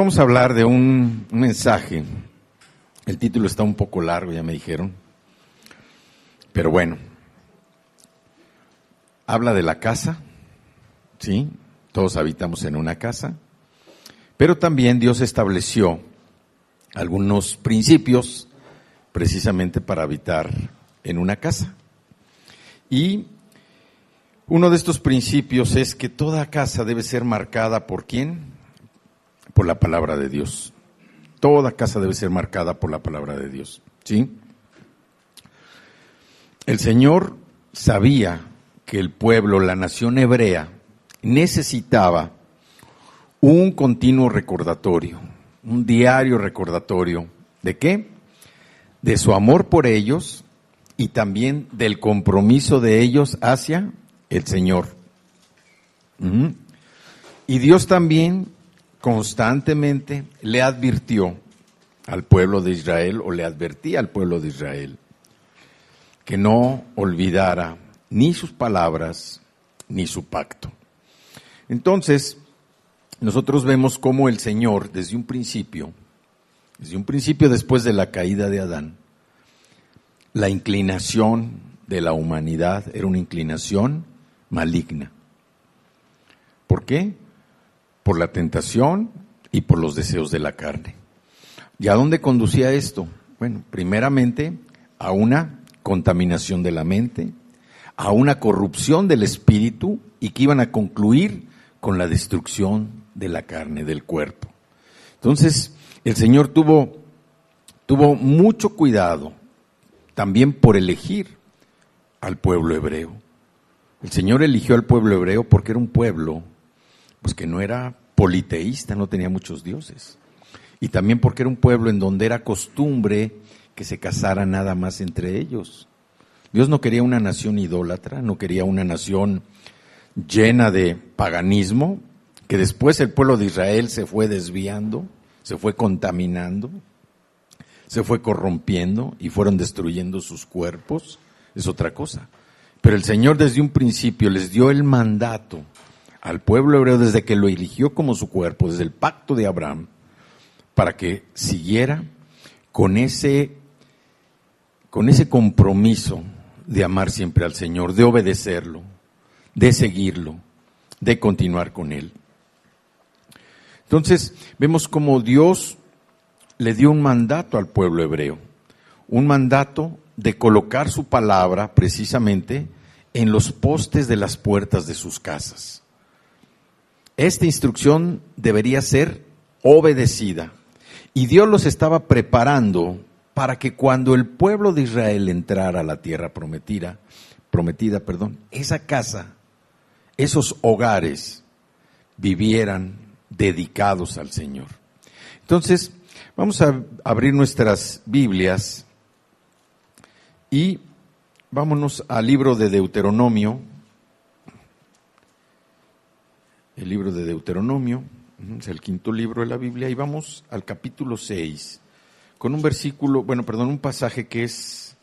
Vamos a hablar de un mensaje. El título está un poco largo, ya me dijeron. Pero bueno, habla de la casa, ¿sí? Todos habitamos en una casa. Pero también Dios estableció algunos principios precisamente para habitar en una casa. Y uno de estos principios es que toda casa debe ser marcada ¿por quién? Por la palabra de Dios. Toda casa debe ser marcada por la palabra de Dios, ¿sí? El Señor sabía que el pueblo, la nación hebrea, necesitaba un continuo recordatorio, un diario recordatorio. ¿De qué? De su amor por ellos y también del compromiso de ellos hacia el Señor. Y Dios también constantemente le advirtió al pueblo de Israel, o le advertía al pueblo de Israel, que no olvidara ni sus palabras ni su pacto. Entonces, nosotros vemos cómo el Señor, desde un principio después de la caída de Adán, la inclinación de la humanidad era una inclinación maligna. ¿Por qué? Por la tentación y por los deseos de la carne. ¿Y a dónde conducía esto? Bueno, primeramente a una contaminación de la mente, a una corrupción del espíritu, y que iban a concluir con la destrucción de la carne, del cuerpo. Entonces, el Señor tuvo mucho cuidado también por elegir al pueblo hebreo. El Señor eligió al pueblo hebreo porque era un pueblo pues que no era politeísta, no tenía muchos dioses. Y también porque era un pueblo en donde era costumbre que se casaran nada más entre ellos. Dios no quería una nación idólatra, no quería una nación llena de paganismo, que después el pueblo de Israel se fue desviando, se fue contaminando, se fue corrompiendo y fueron destruyendo sus cuerpos. Es otra cosa. Pero el Señor desde un principio les dio el mandato al pueblo hebreo, desde que lo eligió como su cuerpo, desde el pacto de Abraham, para que siguiera con ese compromiso de amar siempre al Señor, de obedecerlo, de seguirlo, de continuar con Él. Entonces, vemos cómo Dios le dio un mandato al pueblo hebreo, un mandato de colocar su palabra precisamente en los postes de las puertas de sus casas. Esta instrucción debería ser obedecida, y Dios los estaba preparando para que cuando el pueblo de Israel entrara a la tierra prometida, esa casa, esos hogares vivieran dedicados al Señor. Entonces, vamos a abrir nuestras Biblias y vámonos al libro de Deuteronomio. El libro de Deuteronomio es el quinto libro de la Biblia, y vamos al capítulo 6, con un un pasaje que es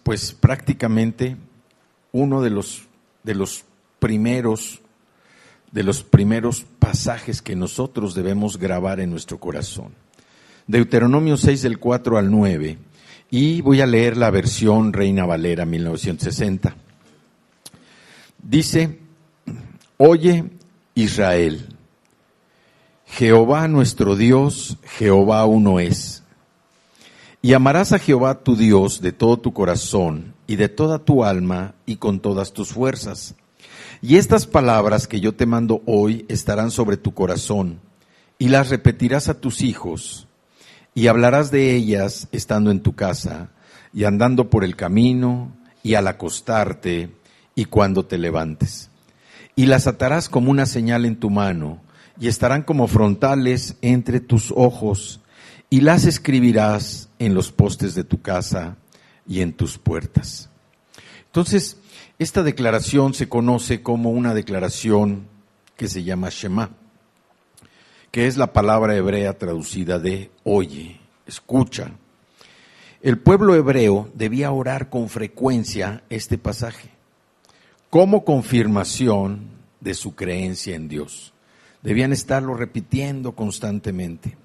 pues prácticamente uno de los primeros pasajes que nosotros debemos grabar en nuestro corazón. Deuteronomio 6 del 4 al 9, y voy a leer la versión Reina Valera 1960. Dice: Oye, Israel, Jehová nuestro Dios, Jehová uno es. Y amarás a Jehová tu Dios de todo tu corazón y de toda tu alma y con todas tus fuerzas. Y estas palabras que yo te mando hoy estarán sobre tu corazón, y las repetirás a tus hijos, y hablarás de ellas estando en tu casa, y andando por el camino, y al acostarte, y cuando te levantes. Y las atarás como una señal en tu mano, y estarán como frontales entre tus ojos, y las escribirás en los postes de tu casa y en tus puertas. Entonces, esta declaración se conoce como una declaración que se llama Shema, que es la palabra hebrea traducida de oye, escucha. El pueblo hebreo debía orar con frecuencia este pasaje como confirmación de su creencia en Dios. debían estarlo repitiendo constantemente.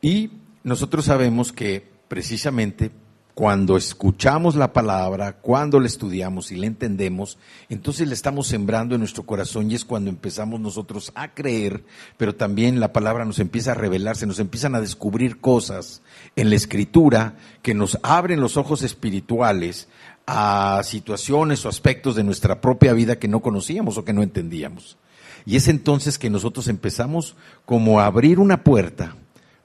Y nosotros sabemos que precisamente cuando escuchamos la palabra, cuando la estudiamos y la entendemos, entonces la estamos sembrando en nuestro corazón y es cuando empezamos nosotros a creer, pero también la palabra nos empieza a revelarse, nos empiezan a descubrir cosas en la Escritura que nos abren los ojos espirituales a situaciones o aspectos de nuestra propia vida que no conocíamos o que no entendíamos. Y es entonces que nosotros empezamos como a abrir una puerta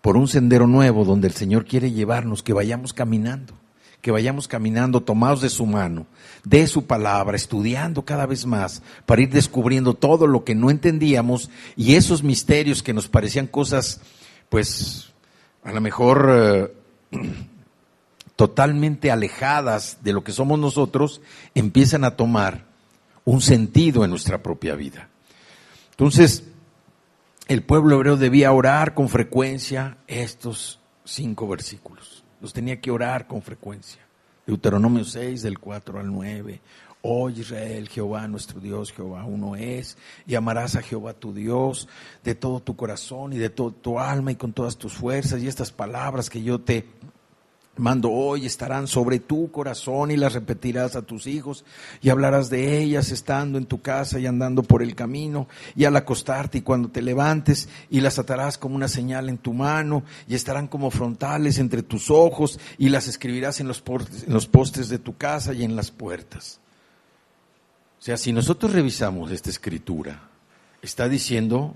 por un sendero nuevo donde el Señor quiere llevarnos, que vayamos caminando tomados de su mano, de su palabra, estudiando cada vez más, para ir descubriendo todo lo que no entendíamos y esos misterios que nos parecían cosas, pues, a lo mejor totalmente alejadas de lo que somos nosotros, empiezan a tomar un sentido en nuestra propia vida. Entonces, el pueblo hebreo debía orar con frecuencia estos 5 versículos. Los tenía que orar con frecuencia. Deuteronomio 6, del 4 al 9. Oye Israel, Jehová nuestro Dios, Jehová uno es, y amarás a Jehová tu Dios de todo tu corazón y de toda tu alma y con todas tus fuerzas. Y estas palabras que yo te mando hoy estarán sobre tu corazón y las repetirás a tus hijos y hablarás de ellas estando en tu casa y andando por el camino y al acostarte y cuando te levantes, y las atarás como una señal en tu mano y estarán como frontales entre tus ojos y las escribirás en los postes de tu casa y en las puertas. O sea, si nosotros revisamos esta escritura, está diciendo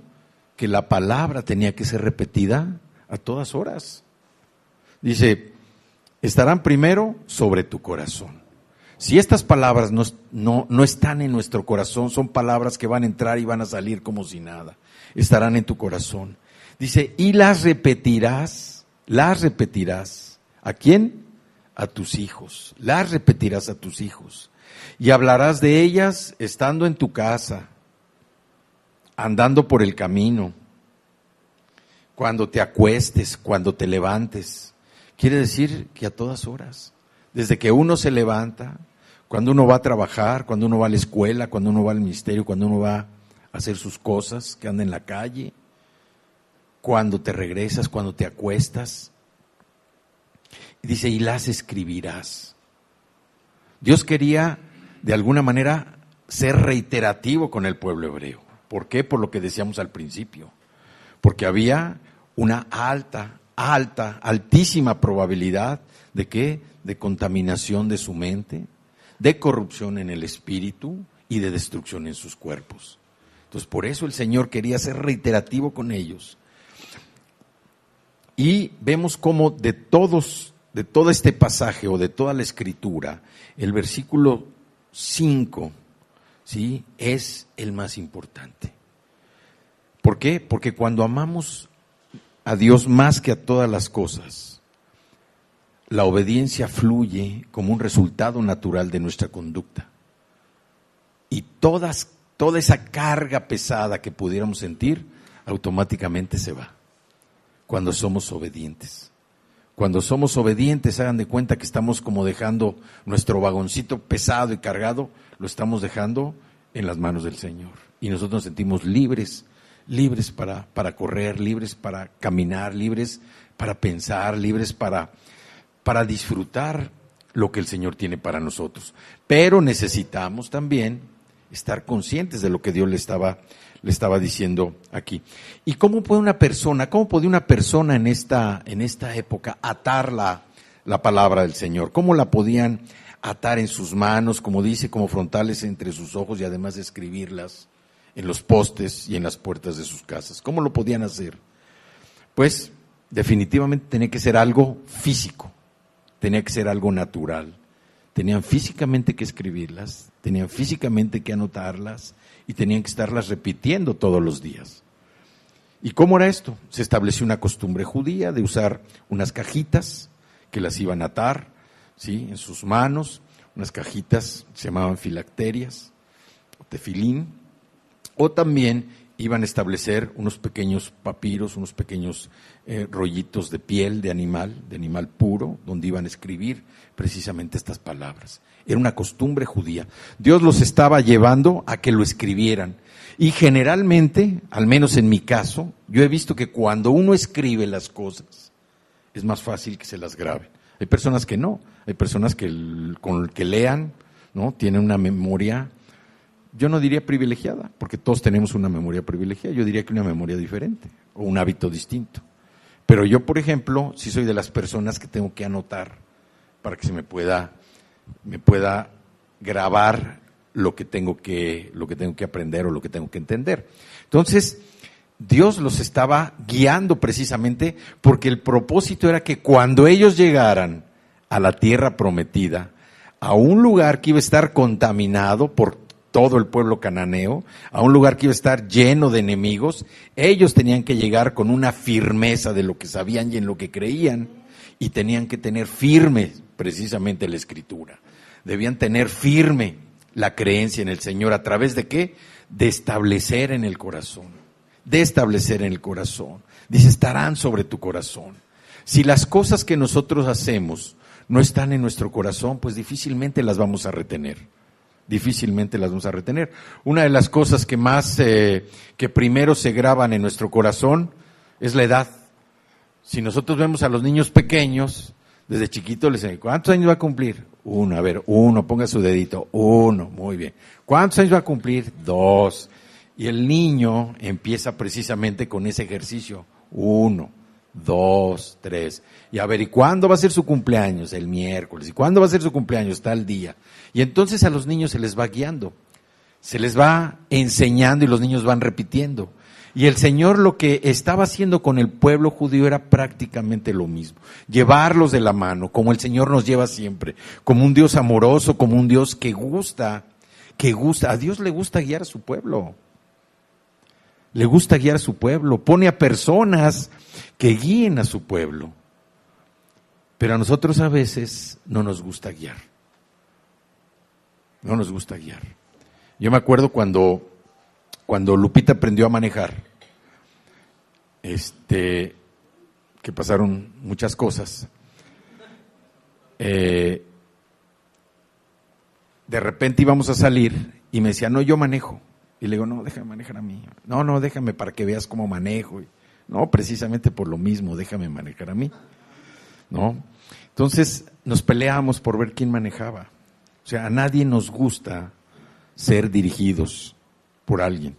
que la palabra tenía que ser repetida a todas horas. Dice, estarán primero sobre tu corazón. Si estas palabras no están en nuestro corazón, son palabras que van a entrar y van a salir como si nada. Estarán en tu corazón. Dice, y las repetirás. ¿A quién? A tus hijos. Las repetirás a tus hijos. Y hablarás de ellas estando en tu casa, andando por el camino, cuando te acuestes, cuando te levantes. Quiere decir que a todas horas, desde que uno se levanta, cuando uno va a trabajar, cuando uno va a la escuela, cuando uno va al ministerio, cuando uno va a hacer sus cosas, que anda en la calle, cuando te regresas, cuando te acuestas. Y dice, y las escribirás. Dios quería, de alguna manera, ser reiterativo con el pueblo hebreo. ¿Por qué? Por lo que decíamos al principio. Porque había una altísima probabilidad de ¿qué? De contaminación de su mente, de corrupción en el espíritu y de destrucción en sus cuerpos. Entonces, por eso el Señor quería ser reiterativo con ellos. Y vemos cómo de todo este pasaje o de toda la escritura, el versículo 5, ¿sí?, es el más importante. ¿Por qué? Porque cuando amamos a Dios más que a todas las cosas, la obediencia fluye como un resultado natural de nuestra conducta. Y toda esa carga pesada que pudiéramos sentir, automáticamente se va. Cuando somos obedientes. Cuando somos obedientes, hagan de cuenta que estamos como dejando nuestro vagoncito pesado y cargado, lo estamos dejando en las manos del Señor. Y nosotros nos sentimos libres para correr, libres para caminar, libres para pensar, libres para disfrutar lo que el Señor tiene para nosotros. Pero necesitamos también estar conscientes de lo que Dios le estaba diciendo aquí. ¿Y cómo podía una persona en esta época atar la palabra del Señor? ¿Cómo la podían atar en sus manos, como dice, como frontales entre sus ojos y además de escribirlas en los postes y en las puertas de sus casas? ¿Cómo lo podían hacer? Pues definitivamente tenía que ser algo físico, tenía que ser algo natural. Tenían físicamente que escribirlas, tenían físicamente que anotarlas y tenían que estarlas repitiendo todos los días. ¿Y cómo era esto? Se estableció una costumbre judía de usar unas cajitas que las iban a atar, ¿sí?, en sus manos, unas cajitas se llamaban filacterias, o tefilín, o también iban a establecer unos pequeños papiros, unos pequeños rollitos de piel de animal puro, donde iban a escribir precisamente estas palabras. Era una costumbre judía. Dios los estaba llevando a que lo escribieran. Y generalmente, al menos en mi caso, yo he visto que cuando uno escribe las cosas, es más fácil que se las graben. Hay personas que no, hay personas que con el que lean, ¿no?, tienen una memoria, yo no diría privilegiada, porque todos tenemos una memoria privilegiada, yo diría que una memoria diferente, o un hábito distinto. Pero yo, por ejemplo, sí soy de las personas que tengo que anotar para que se me pueda grabar lo que tengo que aprender o lo que tengo que entender. Entonces, Dios los estaba guiando precisamente porque el propósito era que cuando ellos llegaran a la tierra prometida, a un lugar que iba a estar contaminado por todo el pueblo cananeo, a un lugar que iba a estar lleno de enemigos, ellos tenían que llegar con una firmeza de lo que sabían y en lo que creían, y tenían que tener firme precisamente la Escritura. Debían tener firme la creencia en el Señor. ¿A través de qué? De establecer en el corazón. De establecer en el corazón. Dice, estarán sobre tu corazón. Si las cosas que nosotros hacemos no están en nuestro corazón, pues difícilmente las vamos a retener. Difícilmente las vamos a retener. Una de las cosas que más, que primero se graban en nuestro corazón es la edad. Si nosotros vemos a los niños pequeños, desde chiquitos les dicen, ¿cuántos años va a cumplir? 1, a ver, 1, ponga su dedito, 1, muy bien. ¿Cuántos años va a cumplir? 2. Y el niño empieza precisamente con ese ejercicio, 1, 2, 3. Y a ver, ¿y cuándo va a ser su cumpleaños? El miércoles. ¿Y cuándo va a ser su cumpleaños? Tal día. Y entonces a los niños se les va guiando, se les va enseñando y los niños van repitiendo. Y el Señor lo que estaba haciendo con el pueblo judío era prácticamente lo mismo. Llevarlos de la mano, como el Señor nos lleva siempre, como un Dios amoroso, como un Dios que gusta. A Dios le gusta guiar a su pueblo. Le gusta guiar a su pueblo. Pone a personas que guíen a su pueblo. Pero a nosotros a veces no nos gusta guiar. No nos gusta guiar. Yo me acuerdo cuando Lupita aprendió a manejar, que pasaron muchas cosas. De repente íbamos a salir y me decía, no, yo manejo. Y le digo, no, déjame manejar a mí. No, déjame para que veas cómo manejo. No, precisamente por lo mismo, déjame manejar a mí. ¿No? Entonces nos peleábamos por ver quién manejaba. O sea, a nadie nos gusta ser dirigidos por alguien.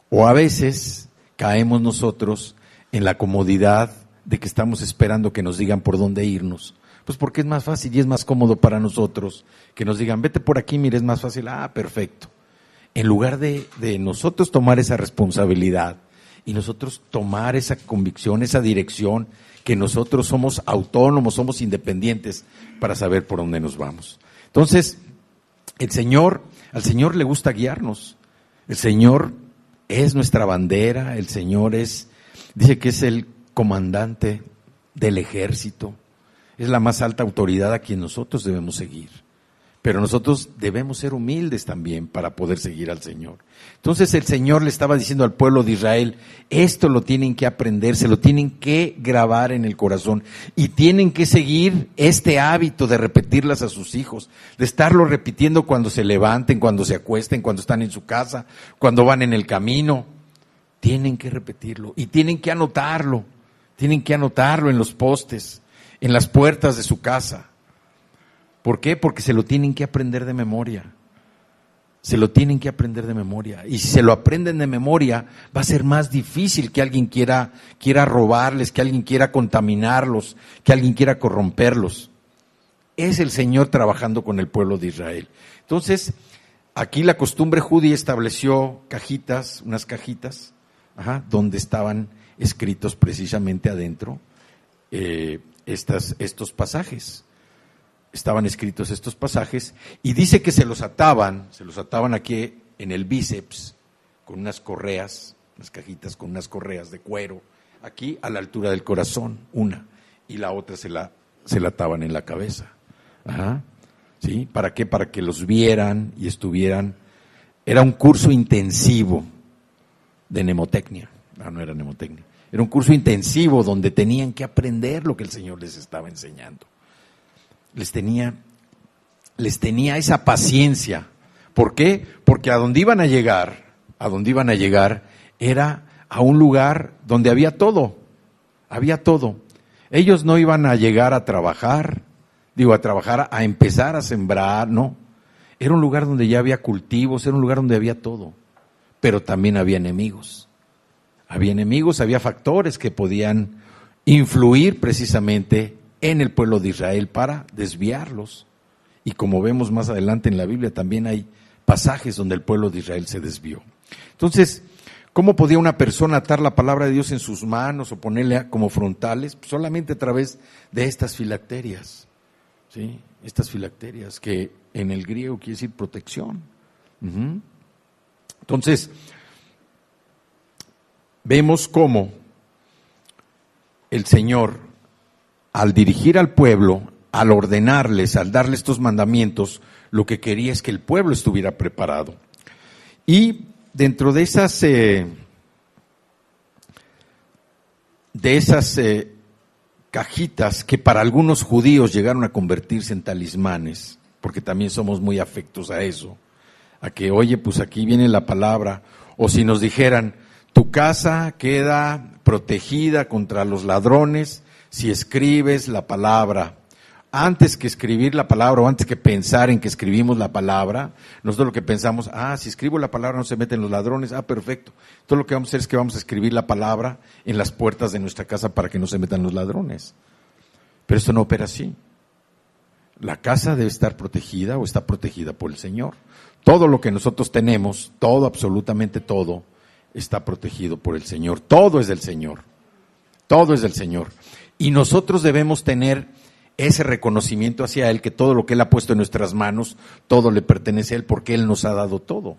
O a veces caemos nosotros en la comodidad de que estamos esperando que nos digan por dónde irnos. Pues porque es más fácil y es más cómodo para nosotros que nos digan, vete por aquí, mire, es más fácil. Ah, perfecto. En lugar de nosotros tomar esa responsabilidad y nosotros tomar esa convicción, esa dirección, que nosotros somos autónomos, somos independientes para saber por dónde nos vamos. Entonces, al Señor le gusta guiarnos. El Señor es nuestra bandera, el Señor dice que es el comandante del ejército, es la más alta autoridad a quien nosotros debemos seguir. Pero nosotros debemos ser humildes también para poder seguir al Señor. Entonces el Señor le estaba diciendo al pueblo de Israel, esto lo tienen que aprender, se lo tienen que grabar en el corazón y tienen que seguir este hábito de repetirlas a sus hijos, de estarlo repitiendo cuando se levanten, cuando se acuesten, cuando están en su casa, cuando van en el camino. Tienen que repetirlo y tienen que anotarlo en los postes, en las puertas de su casa. ¿Por qué? Porque se lo tienen que aprender de memoria. Se lo tienen que aprender de memoria. Y si se lo aprenden de memoria, va a ser más difícil que alguien quiera robarles, que alguien quiera contaminarlos, que alguien quiera corromperlos. Es el Señor trabajando con el pueblo de Israel. Entonces, aquí la costumbre judía estableció unas cajitas, donde estaban escritos precisamente adentro estos pasajes. Estaban escritos estos pasajes y dice que se los ataban aquí en el bíceps con unas correas, unas cajitas con unas correas de cuero, aquí a la altura del corazón, una, y la otra se la ataban en la cabeza. ¿Sí? ¿Para qué? Para que los vieran y estuvieran. Era un curso intensivo de mnemotecnia. No era mnemotecnia. Era un curso intensivo donde tenían que aprender lo que el Señor les estaba enseñando. Les tenía esa paciencia. ¿Por qué? Porque a donde iban a llegar era a un lugar donde había todo. Ellos no iban a llegar a trabajar, a empezar a sembrar, no. Era un lugar donde ya había cultivos, era un lugar donde había todo. Pero también había enemigos. Había factores que podían influir precisamente en el pueblo de Israel para desviarlos. Y como vemos más adelante en la Biblia, también hay pasajes donde el pueblo de Israel se desvió. Entonces, ¿cómo podía una persona atar la palabra de Dios en sus manos o ponerle como frontales? Pues solamente a través de estas filacterias, ¿sí? Estas filacterias que en el griego quiere decir protección. Entonces, vemos cómo el Señor, al dirigir al pueblo, al ordenarles, al darles estos mandamientos, lo que quería es que el pueblo estuviera preparado. Y dentro de esas cajitas que para algunos judíos llegaron a convertirse en talismanes, porque también somos muy afectos a eso, a que, oye, pues aquí viene la palabra, o si nos dijeran, tu casa queda protegida contra los ladrones si escribes la palabra. Antes que escribir la palabra o antes que pensar en que escribimos la palabra, nosotros lo que pensamos, si escribo la palabra no se meten los ladrones, perfecto. Entonces lo que vamos a hacer es que vamos a escribir la palabra en las puertas de nuestra casa para que no se metan los ladrones. Pero esto no opera así. La casa debe estar protegida o está protegida por el Señor. Todo lo que nosotros tenemos, todo, absolutamente todo, está protegido por el Señor. Todo es del Señor. Todo es del Señor. Y nosotros debemos tener ese reconocimiento hacia Él, que todo lo que Él ha puesto en nuestras manos, todo le pertenece a Él porque Él nos ha dado todo.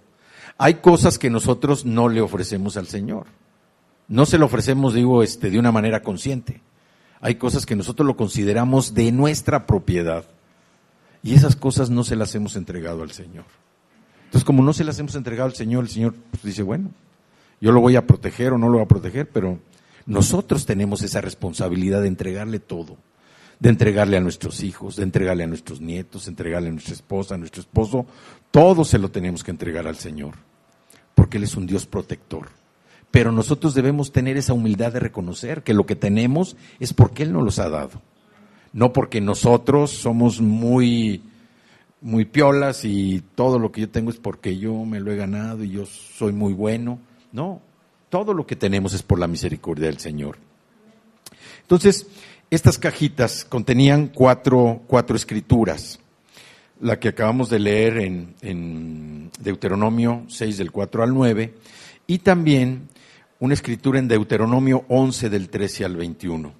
Hay cosas que nosotros no le ofrecemos al Señor. No se lo ofrecemos, de una manera consciente. Hay cosas que nosotros lo consideramos de nuestra propiedad. Y esas cosas no se las hemos entregado al Señor. Entonces, como no se las hemos entregado al Señor, el Señor pues, dice, bueno, yo lo voy a proteger o no lo voy a proteger, pero nosotros tenemos esa responsabilidad de entregarle todo. De entregarle a nuestros hijos, de entregarle a nuestros nietos, de entregarle a nuestra esposa, a nuestro esposo. Todo se lo tenemos que entregar al Señor, porque Él es un Dios protector. Pero nosotros debemos tener esa humildad de reconocer que lo que tenemos es porque Él nos los ha dado. No porque nosotros somos muy piolas y todo lo que yo tengo es porque yo me lo he ganado y yo soy muy bueno. No, todo lo que tenemos es por la misericordia del Señor. Entonces, estas cajitas contenían cuatro escrituras. La que acabamos de leer en Deuteronomio 6, del 4 al 9, y también una escritura en Deuteronomio 11, del 13 al 21,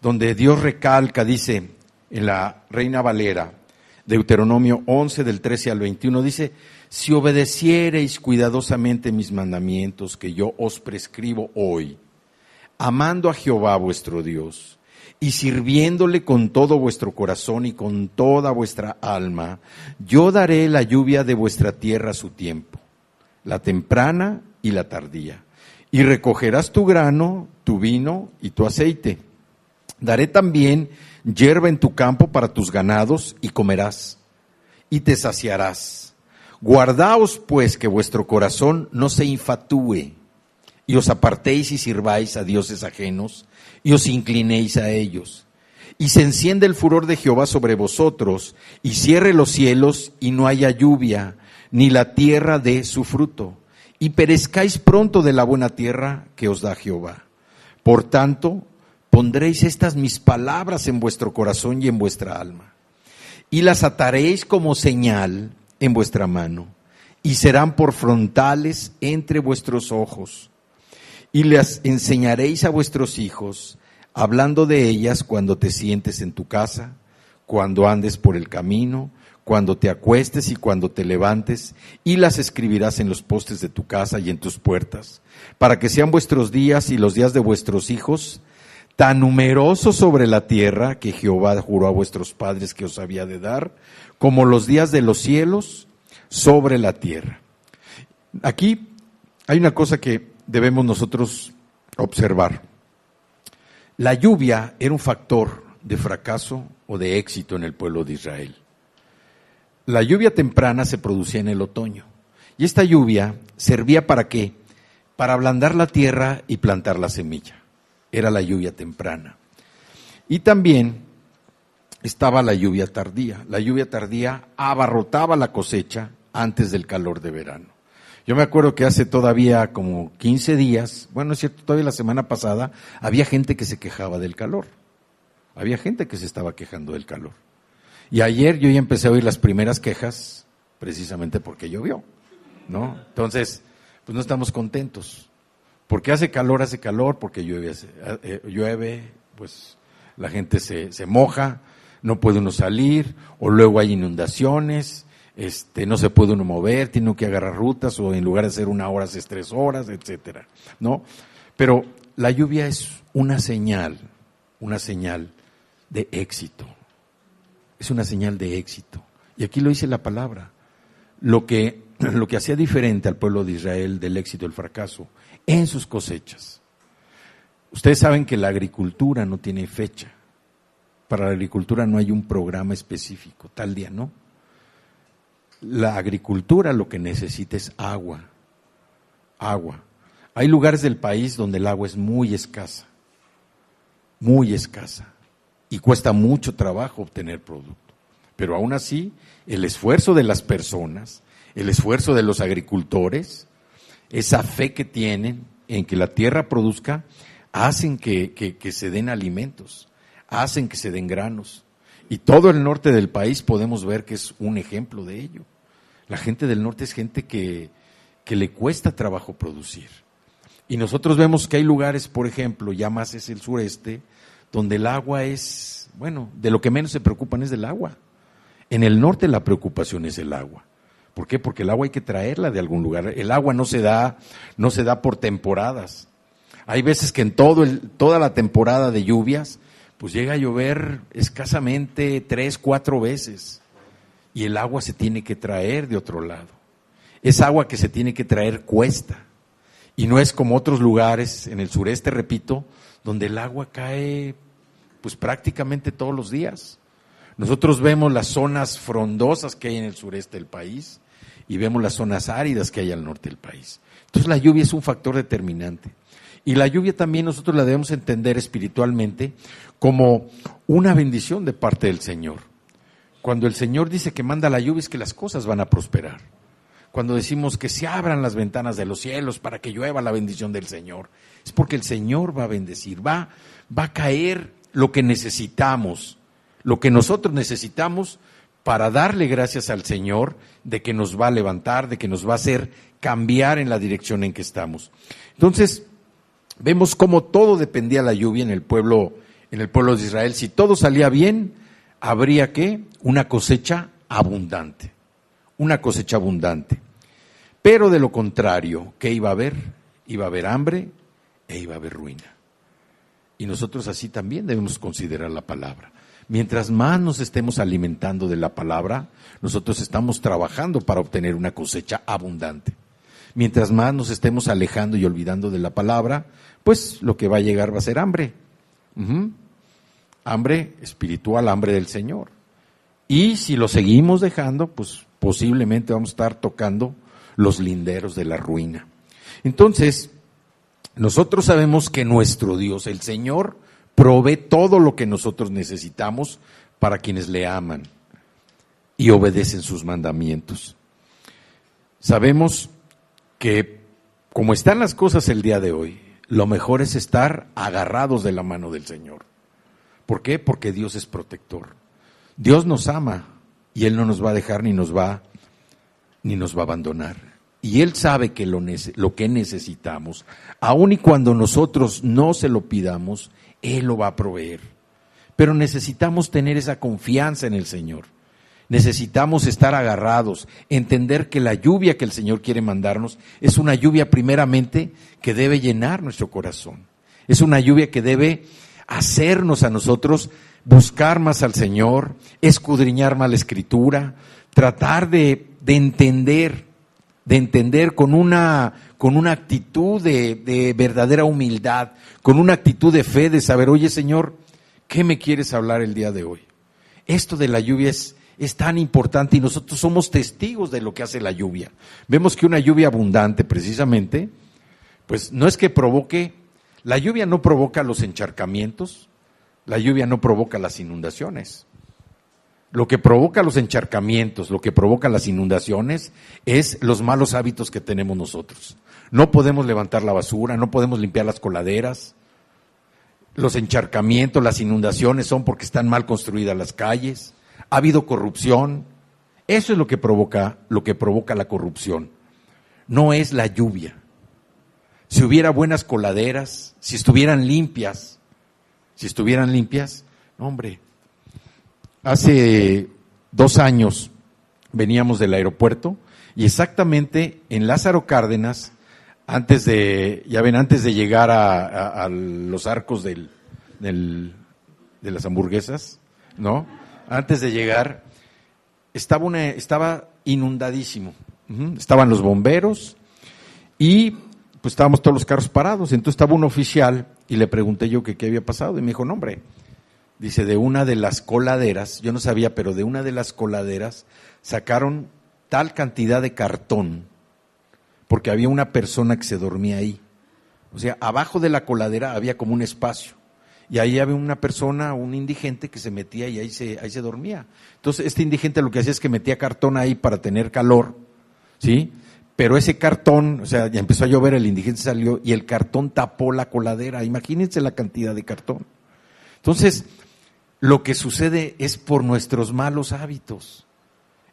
donde Dios recalca, dice, en la Reina Valera, Deuteronomio 11, del 13 al 21, dice, si obedeciereis cuidadosamente mis mandamientos que yo os prescribo hoy, amando a Jehová vuestro Dios, y sirviéndole con todo vuestro corazón y con toda vuestra alma, yo daré la lluvia de vuestra tierra a su tiempo, la temprana y la tardía, y recogerás tu grano, tu vino y tu aceite. Daré también hierba en tu campo para tus ganados, y comerás, y te saciarás. Guardaos pues que vuestro corazón no se infatúe, y os apartéis y sirváis a dioses ajenos, y os inclinéis a ellos. Y se enciende el furor de Jehová sobre vosotros, y cierre los cielos, y no haya lluvia, ni la tierra dé su fruto, y perezcáis pronto de la buena tierra que os da Jehová. Por tanto, pondréis estas mis palabras en vuestro corazón y en vuestra alma, y las ataréis como señal en vuestra mano, y serán por frontales entre vuestros ojos. Y las enseñaréis a vuestros hijos, hablando de ellas cuando te sientes en tu casa, cuando andes por el camino, cuando te acuestes y cuando te levantes, y las escribirás en los postes de tu casa y en tus puertas, para que sean vuestros días y los días de vuestros hijos tan numerosos sobre la tierra que Jehová juró a vuestros padres que os había de dar, como los días de los cielos sobre la tierra. Aquí hay una cosa que debemos nosotros observar. La lluvia era un factor de fracaso o de éxito en el pueblo de Israel. La lluvia temprana se producía en el otoño. Y esta lluvia servía ¿para qué? Para ablandar la tierra y plantar la semilla. Era la lluvia temprana. Y también estaba la lluvia tardía. La lluvia tardía abarrotaba la cosecha antes del calor de verano. Yo me acuerdo que hace todavía como 15 días, bueno, es cierto, todavía la semana pasada, había gente que se quejaba del calor. Había gente que se estaba quejando del calor. Y ayer yo ya empecé a oír las primeras quejas, precisamente porque llovió, ¿no? Entonces, pues no estamos contentos. Porque hace calor, porque llueve, pues la gente se moja, no puede uno salir, o luego hay inundaciones, no se puede uno mover, tiene que agarrar rutas, o en lugar de hacer 1 hora, haces 3 horas, etcétera, ¿no? Pero la lluvia es una señal de éxito. Es una señal de éxito. Y aquí lo dice la palabra. Lo que hacía diferente al pueblo de Israel del éxito y el fracaso en sus cosechas. Ustedes saben que la agricultura no tiene fecha. Para la agricultura no hay un programa específico, tal día no. La agricultura lo que necesita es agua. Agua. Hay lugares del país donde el agua es muy escasa. Muy escasa. Y cuesta mucho trabajo obtener producto. Pero aún así, el esfuerzo de las personas, el esfuerzo de los agricultores, esa fe que tienen en que la tierra produzca, hacen que se den alimentos, hacen que se den granos. Y todo el norte del país podemos ver que es un ejemplo de ello. La gente del norte es gente que le cuesta trabajo producir. Y nosotros vemos que hay lugares, por ejemplo, ya más es el sureste, donde el agua es, bueno, de lo que menos se preocupan es del agua. En el norte la preocupación es el agua. ¿Por qué? Porque el agua hay que traerla de algún lugar. El agua no se da por temporadas. Hay veces que en toda la temporada de lluvias, pues llega a llover escasamente 3, 4 veces. Y el agua se tiene que traer de otro lado. Es agua que se tiene que traer cuesta. Y no es como otros lugares, en el sureste, repito, donde el agua cae pues prácticamente todos los días. Nosotros vemos las zonas frondosas que hay en el sureste del país y vemos las zonas áridas que hay al norte del país. Entonces la lluvia es un factor determinante. Y la lluvia también nosotros la debemos entender espiritualmente como una bendición de parte del Señor. Cuando el Señor dice que manda la lluvia es que las cosas van a prosperar. Cuando decimos que se abran las ventanas de los cielos para que llueva la bendición del Señor, es porque el Señor va a bendecir, va a caer lo que necesitamos, lo que nosotros necesitamos para darle gracias al Señor de que nos va a levantar, de que nos va a hacer cambiar en la dirección en que estamos. Entonces, vemos cómo todo dependía de la lluvia en el pueblo de Israel. Si todo salía bien, habría ¿qué? Una cosecha abundante. Una cosecha abundante. Pero de lo contrario, ¿qué iba a haber? Iba a haber hambre e iba a haber ruina. Y nosotros así también debemos considerar la palabra. Mientras más nos estemos alimentando de la palabra, nosotros estamos trabajando para obtener una cosecha abundante. Mientras más nos estemos alejando y olvidando de la palabra, pues lo que va a llegar va a ser hambre. Hambre espiritual, hambre del Señor. Y si lo seguimos dejando, pues posiblemente vamos a estar tocando los linderos de la ruina. Entonces, nosotros sabemos que nuestro Dios, el Señor, provee todo lo que nosotros necesitamos para quienes le aman y obedecen sus mandamientos. Sabemos que, como están las cosas el día de hoy, lo mejor es estar agarrados de la mano del Señor. ¿Por qué? Porque Dios es protector. Dios nos ama y Él no nos va a dejar ni nos va a abandonar. Y Él sabe que lo que necesitamos, aun y cuando nosotros no se lo pidamos, Él lo va a proveer. Pero necesitamos tener esa confianza en el Señor. Necesitamos estar agarrados, entender que la lluvia que el Señor quiere mandarnos es una lluvia primeramente que debe llenar nuestro corazón. Es una lluvia que debe hacernos a nosotros buscar más al Señor, escudriñar más la Escritura, tratar de entender con una con una actitud de verdadera humildad, con una actitud de fe, de saber, oye Señor, ¿qué me quieres hablar el día de hoy? Esto de la lluvia es tan importante y nosotros somos testigos de lo que hace la lluvia. Vemos que una lluvia abundante, precisamente, pues no es que provoque, la lluvia no provoca los encharcamientos, la lluvia no provoca las inundaciones. Lo que provoca los encharcamientos, lo que provoca las inundaciones, es los malos hábitos que tenemos nosotros. No podemos levantar la basura, no podemos limpiar las coladeras. Los encharcamientos, las inundaciones son porque están mal construidas las calles. Ha habido corrupción. Eso es lo que provoca la corrupción. No es la lluvia. Si hubiera buenas coladeras, si estuvieran limpias, no, hombre. Hace 2 años veníamos del aeropuerto y exactamente en Lázaro Cárdenas, antes de llegar a los arcos de las hamburguesas, ¿no? Antes de llegar, estaba inundadísimo. Estaban los bomberos y pues estábamos todos los carros parados. Entonces estaba un oficial y le pregunté yo que qué había pasado y me dijo, no hombre, dice, de una de las coladeras, yo no sabía, pero de una de las coladeras sacaron tal cantidad de cartón porque había una persona que se dormía ahí. O sea, abajo de la coladera había como un espacio y ahí había una persona, un indigente que se metía y ahí se dormía. Entonces este indigente lo que hacía es que metía cartón ahí para tener calor, ¿sí? Pero ese cartón, o sea, ya empezó a llover, el indigente salió y el cartón tapó la coladera. Imagínense la cantidad de cartón. Entonces, lo que sucede es por nuestros malos hábitos.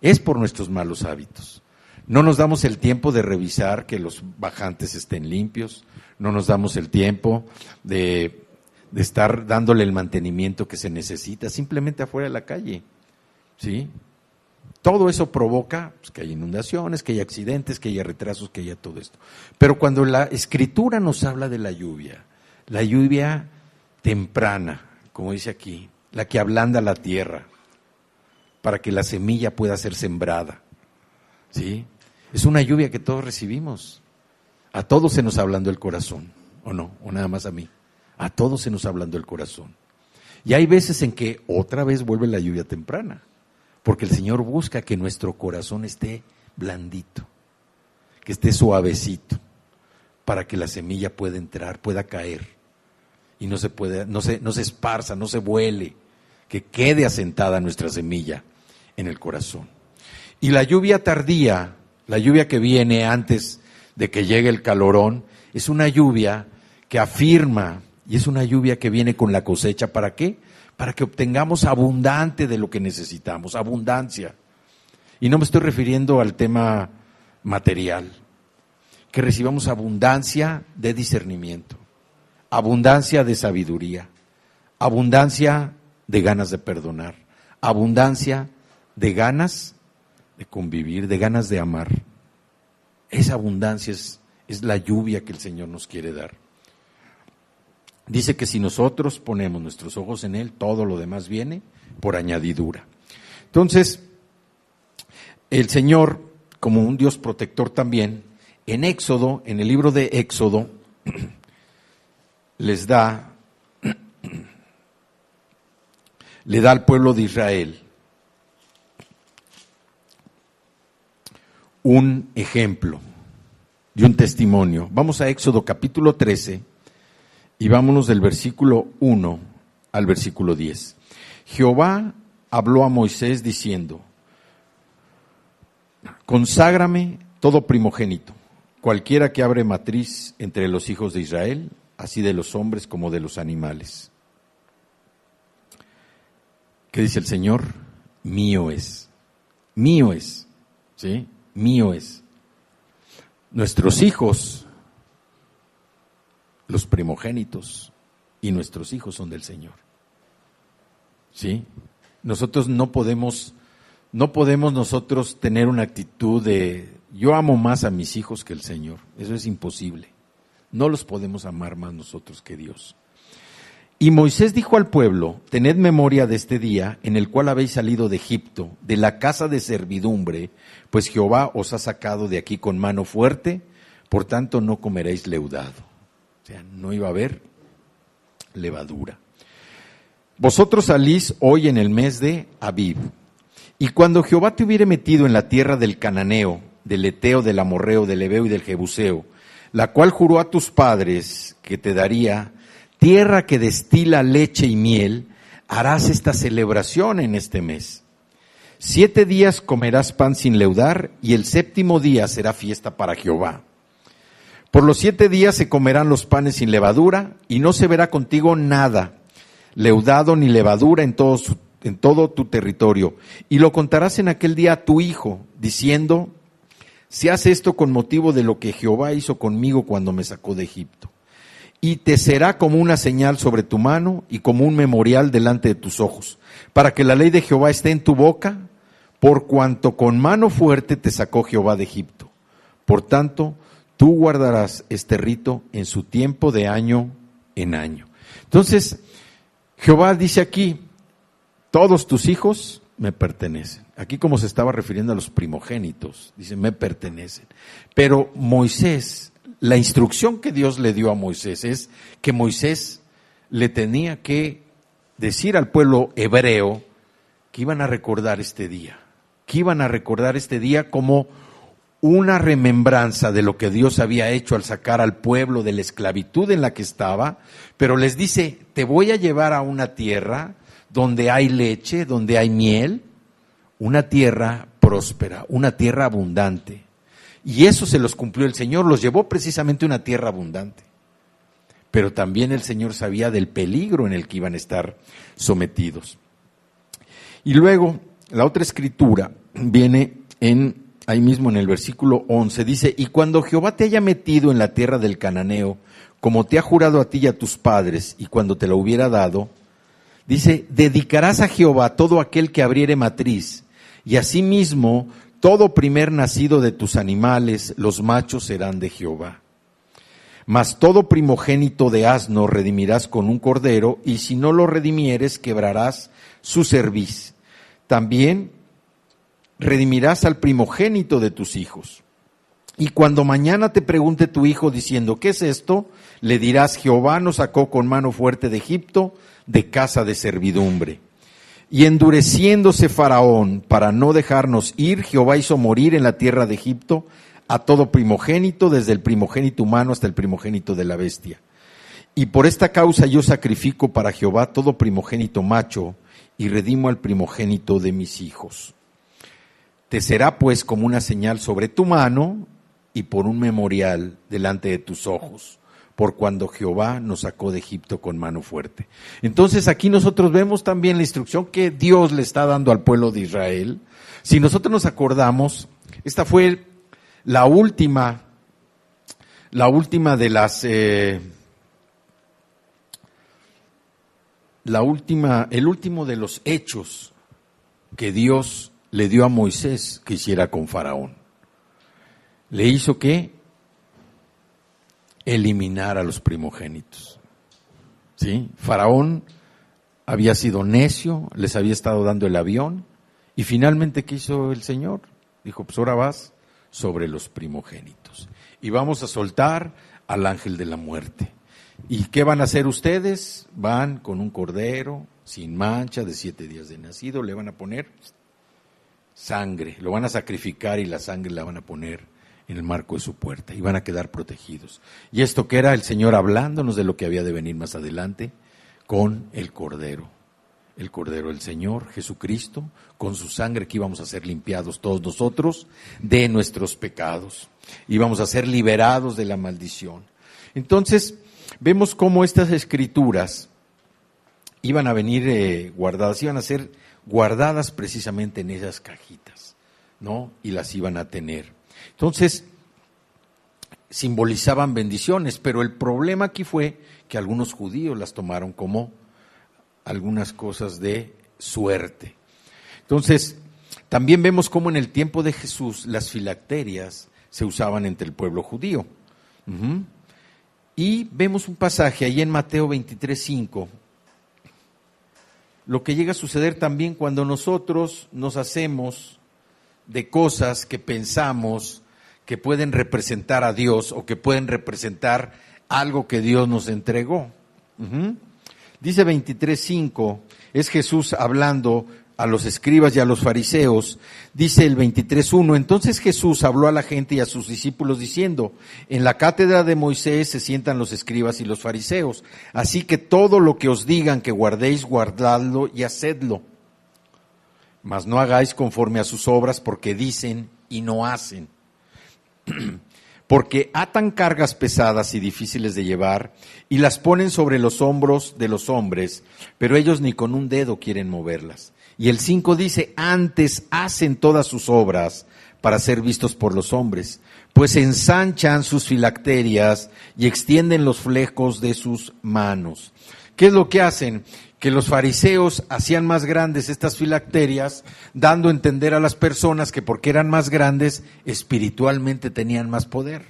Es por nuestros malos hábitos. No nos damos el tiempo de revisar que los bajantes estén limpios, no nos damos el tiempo de estar dándole el mantenimiento que se necesita, simplemente afuera de la calle, ¿sí? Todo eso provoca pues, que haya inundaciones, que haya accidentes, que haya retrasos, que haya todo esto. Pero cuando la Escritura nos habla de la lluvia temprana, como dice aquí, la que ablanda la tierra, para que la semilla pueda ser sembrada, ¿sí? Es una lluvia que todos recibimos. A todos se nos ablandó el corazón, ¿o no? ¿O nada más a mí? A todos se nos ablandó el corazón. Y hay veces en que otra vez vuelve la lluvia temprana, porque el Señor busca que nuestro corazón esté blandito, que esté suavecito, para que la semilla pueda entrar, pueda caer, y no se esparza, no se vuele, que quede asentada nuestra semilla en el corazón. Y la lluvia tardía, la lluvia que viene antes de que llegue el calorón, es una lluvia que afirma, y es una lluvia que viene con la cosecha. ¿Para qué? Para que obtengamos abundante de lo que necesitamos, abundancia. Y no me estoy refiriendo al tema material, que recibamos abundancia de discernimiento, abundancia de sabiduría, abundancia de ganas de perdonar, abundancia de ganas de convivir, de ganas de amar. Esa abundancia es la lluvia que el Señor nos quiere dar. Dice que si nosotros ponemos nuestros ojos en Él, todo lo demás viene por añadidura. Entonces, el Señor, como un Dios protector también, en Éxodo, en el libro de Éxodo, le da al pueblo de Israel un ejemplo y un testimonio. Vamos a Éxodo capítulo 13 y vámonos del versículo 1 al versículo 10. Jehová habló a Moisés diciendo: conságrame todo primogénito, cualquiera que abre matriz entre los hijos de Israel, así de los hombres como de los animales. ¿Qué dice el Señor? Mío es, ¿sí? Mío es. Nuestros hijos, los primogénitos, y nuestros hijos son del Señor, ¿sí? Nosotros no podemos nosotros tener una actitud de yo amo más a mis hijos que el Señor. Eso es imposible. No los podemos amar más nosotros que Dios. Y Moisés dijo al pueblo: tened memoria de este día en el cual habéis salido de Egipto, de la casa de servidumbre, pues Jehová os ha sacado de aquí con mano fuerte, Por tanto, no comeréis leudado. O sea, no iba a haber levadura. Vosotros salís hoy en el mes de Abib. Y cuando Jehová te hubiere metido en la tierra del Cananeo, del Eteo, del Amorreo, del Heveo y del Jebuseo, la cual juró a tus padres que te daría, tierra que destila leche y miel, harás esta celebración en este mes. 7 días comerás pan sin leudar, y el 7º día será fiesta para Jehová. Por los 7 días se comerán los panes sin levadura, y no se verá contigo nada, leudado ni levadura en todo tu territorio. Y lo contarás en aquel día a tu hijo, diciendo, se hace esto con motivo de lo que Jehová hizo conmigo cuando me sacó de Egipto. Y te será como una señal sobre tu mano y como un memorial delante de tus ojos, para que la ley de Jehová esté en tu boca, por cuanto con mano fuerte te sacó Jehová de Egipto. Por tanto, tú guardarás este rito en su tiempo de año en año. Entonces, Jehová dice aquí, todos tus hijos me pertenecen. Aquí como se estaba refiriendo a los primogénitos, dice, me pertenecen. Pero Moisés, la instrucción que Dios le dio a Moisés es que Moisés le tenía que decir al pueblo hebreo que iban a recordar este día, como una remembranza de lo que Dios había hecho al sacar al pueblo de la esclavitud en la que estaba, pero les dice, te voy a llevar a una tierra donde hay leche, donde hay miel, una tierra próspera, una tierra abundante. Y eso se los cumplió el Señor, los llevó precisamente a una tierra abundante. Pero también el Señor sabía del peligro en el que iban a estar sometidos. Y luego, la otra escritura viene ahí mismo en el versículo 11, dice, y cuando Jehová te haya metido en la tierra del Cananeo, como te ha jurado a ti y a tus padres, y cuando te lo hubiera dado, dice, dedicarás a Jehová todo aquel que abriere matriz, y asimismo todo primer nacido de tus animales, los machos serán de Jehová. Mas todo primogénito de asno redimirás con un cordero, y si no lo redimieres, quebrarás su cerviz. También redimirás al primogénito de tus hijos. Y cuando mañana te pregunte tu hijo diciendo, ¿qué es esto? Le dirás, Jehová nos sacó con mano fuerte de Egipto, de casa de servidumbre. Y endureciéndose Faraón para no dejarnos ir, Jehová hizo morir en la tierra de Egipto a todo primogénito, desde el primogénito humano hasta el primogénito de la bestia. Y por esta causa yo sacrifico para Jehová todo primogénito macho y redimo al primogénito de mis hijos. Te será pues como una señal sobre tu mano y por un memorial delante de tus ojos, por cuando Jehová nos sacó de Egipto con mano fuerte. Entonces aquí nosotros vemos también la instrucción que Dios le está dando al pueblo de Israel. Si nosotros nos acordamos, esta fue la última de las, el último de los hechos que Dios le dio a Moisés que hiciera con Faraón. Le hizo que eliminar a los primogénitos. ¿Sí? Faraón había sido necio, les había estado dando el avión, y finalmente, ¿qué hizo el Señor? Dijo, pues ahora vas sobre los primogénitos. Y vamos a soltar al ángel de la muerte. ¿Y qué van a hacer ustedes? Van con un cordero sin mancha de 7 días de nacido, le van a poner sangre, lo van a sacrificar y la sangre la van a poner en el marco de su puerta y van a quedar protegidos. Y esto que era el Señor hablándonos de lo que había de venir más adelante con el Cordero del Señor, Jesucristo, con su sangre que íbamos a ser limpiados todos nosotros de nuestros pecados, íbamos a ser liberados de la maldición. Entonces, vemos cómo estas escrituras iban a venir guardadas, iban a ser guardadas precisamente en esas cajitas, ¿no? Y las iban a tener. Entonces, simbolizaban bendiciones, pero el problema aquí fue que algunos judíos las tomaron como algunas cosas de suerte. Entonces, también vemos cómo en el tiempo de Jesús las filacterias se usaban entre el pueblo judío. Y vemos un pasaje ahí en Mateo 23:5, lo que llega a suceder también cuando nosotros nos hacemos de cosas que pensamos que pueden representar a Dios o que pueden representar algo que Dios nos entregó. Dice 23:5, es Jesús hablando a los escribas y a los fariseos. Dice el 23:1, entonces Jesús habló a la gente y a sus discípulos diciendo, en la cátedra de Moisés se sientan los escribas y los fariseos, así que todo lo que os digan que guardéis, guardadlo y hacedlo. Mas no hagáis conforme a sus obras, porque dicen y no hacen. Porque atan cargas pesadas y difíciles de llevar y las ponen sobre los hombros de los hombres, pero ellos ni con un dedo quieren moverlas. Y el 5 dice, antes hacen todas sus obras para ser vistos por los hombres, pues ensanchan sus filacterias y extienden los flecos de sus manos. ¿Qué es lo que hacen? Que los fariseos hacían más grandes estas filacterias, dando a entender a las personas que porque eran más grandes, espiritualmente tenían más poder.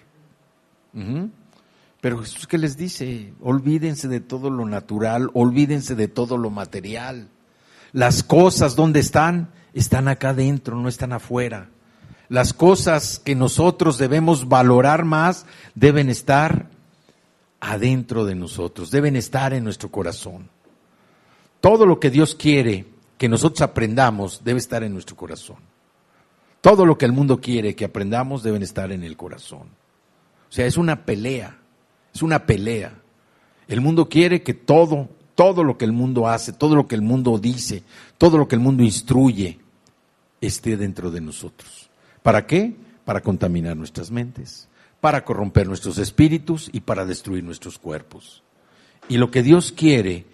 Pero Jesús, ¿qué les dice? Olvídense de todo lo natural, olvídense de todo lo material. Las cosas, ¿dónde están? Están acá adentro, no están afuera. Las cosas que nosotros debemos valorar más deben estar adentro de nosotros, deben estar en nuestro corazón. Todo lo que Dios quiere que nosotros aprendamos debe estar en nuestro corazón. Todo lo que el mundo quiere que aprendamos deben estar en el corazón. O sea, es una pelea, es una pelea. El mundo quiere que todo lo que el mundo hace, todo lo que el mundo dice, todo lo que el mundo instruye esté dentro de nosotros. ¿Para qué? Para contaminar nuestras mentes, para corromper nuestros espíritus y para destruir nuestros cuerpos. Y lo que Dios quiere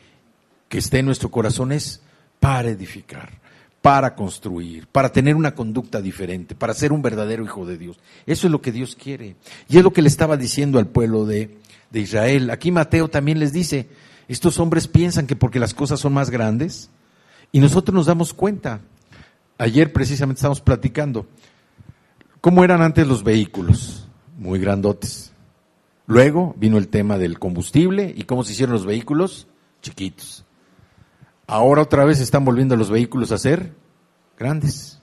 que esté en nuestro corazón es para edificar, para construir, para tener una conducta diferente, para ser un verdadero hijo de Dios. Eso es lo que Dios quiere. Y es lo que le estaba diciendo al pueblo de Israel. Aquí Mateo también les dice, estos hombres piensan que porque las cosas son más grandes, y nosotros nos damos cuenta. Ayer precisamente estábamos platicando, ¿cómo eran antes los vehículos? Muy grandotes. Luego vino el tema del combustible, ¿y cómo se hicieron los vehículos? Chiquitos. Ahora otra vez están volviendo los vehículos a ser grandes.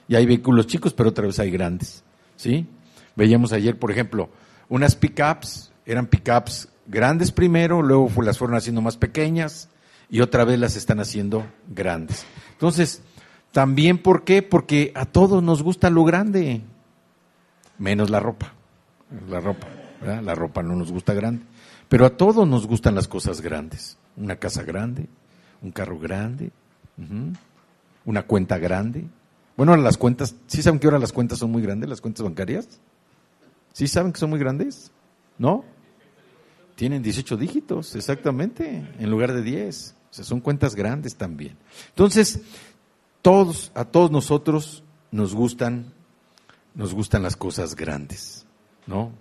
Y hay vehículos chicos, pero otra vez hay grandes, ¿sí? Veíamos ayer, por ejemplo, unas pick-ups, eran pick-ups grandes primero, luego las fueron haciendo más pequeñas y otra vez las están haciendo grandes. Entonces, también, ¿por qué? Porque a todos nos gusta lo grande, menos la ropa, ¿verdad? La ropa no nos gusta grande, pero a todos nos gustan las cosas grandes. Una casa grande, un carro grande, una cuenta grande. Bueno, ahora las cuentas, ¿sí saben que ahora las cuentas son muy grandes, las cuentas bancarias? ¿Sí saben que son muy grandes? ¿No? Tienen 18 dígitos, exactamente, en lugar de 10. O sea, son cuentas grandes también. Entonces, a todos nosotros nos gustan las cosas grandes, ¿no?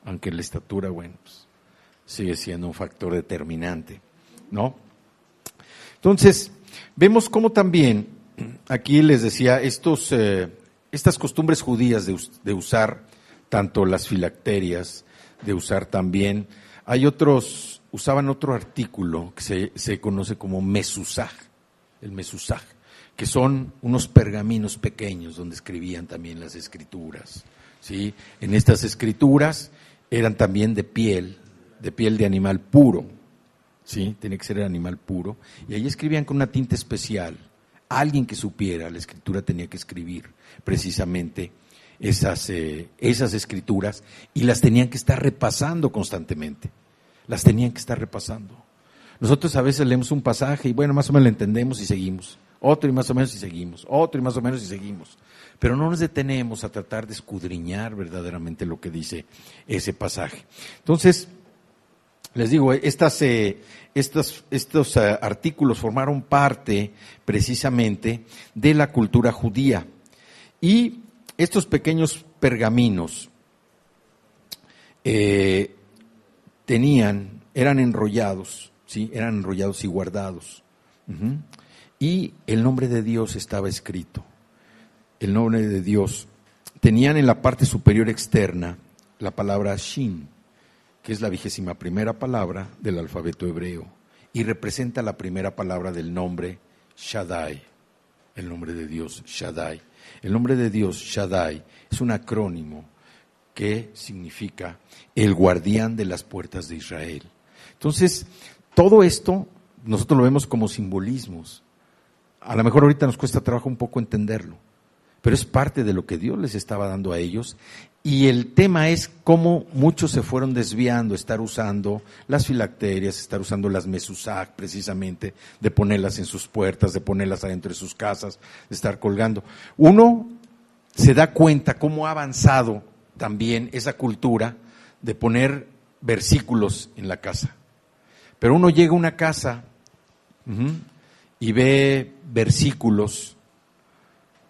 Aunque la estatura, bueno, pues, sigue siendo un factor determinante, ¿no? Entonces, vemos cómo también, aquí les decía, estas costumbres judías de usar tanto las filacterias, de usar también, usaban otro artículo que se conoce como mezuzaj, el mezuzaj, que son unos pergaminos pequeños donde escribían también las escrituras, ¿sí? En estas escrituras eran también de piel de animal puro, ¿sí? Tiene que ser el animal puro, y ahí escribían con una tinta especial. Alguien que supiera la escritura tenía que escribir precisamente esas escrituras, y las tenían que estar repasando constantemente, las tenían que estar repasando. Nosotros a veces leemos un pasaje y bueno, más o menos lo entendemos y seguimos, otro y más o menos y seguimos, otro y más o menos y seguimos, pero no nos detenemos a tratar de escudriñar verdaderamente lo que dice ese pasaje. Entonces, les digo, estos artículos formaron parte precisamente de la cultura judía, y estos pequeños pergaminos eran enrollados, ¿sí? Eran enrollados y guardados. Y el nombre de Dios estaba escrito. El nombre de Dios. Tenían en la parte superior externa la palabra Shin, que es la 21ª palabra del alfabeto hebreo, y representa la primera palabra del nombre Shaddai, el nombre de Dios Shaddai. El nombre de Dios, Shaddai, es un acrónimo que significa el guardián de las puertas de Israel. Entonces, todo esto nosotros lo vemos como simbolismos. A lo mejor ahorita nos cuesta trabajo un poco entenderlo, pero es parte de lo que Dios les estaba dando a ellos. Y el tema es cómo muchos se fueron desviando, estar usando las filacterias, estar usando las mesuzá, precisamente, de ponerlas en sus puertas, de ponerlas adentro de sus casas, de estar colgando. Uno se da cuenta cómo ha avanzado también esa cultura de poner versículos en la casa. Pero uno llega a una casa y ve versículos.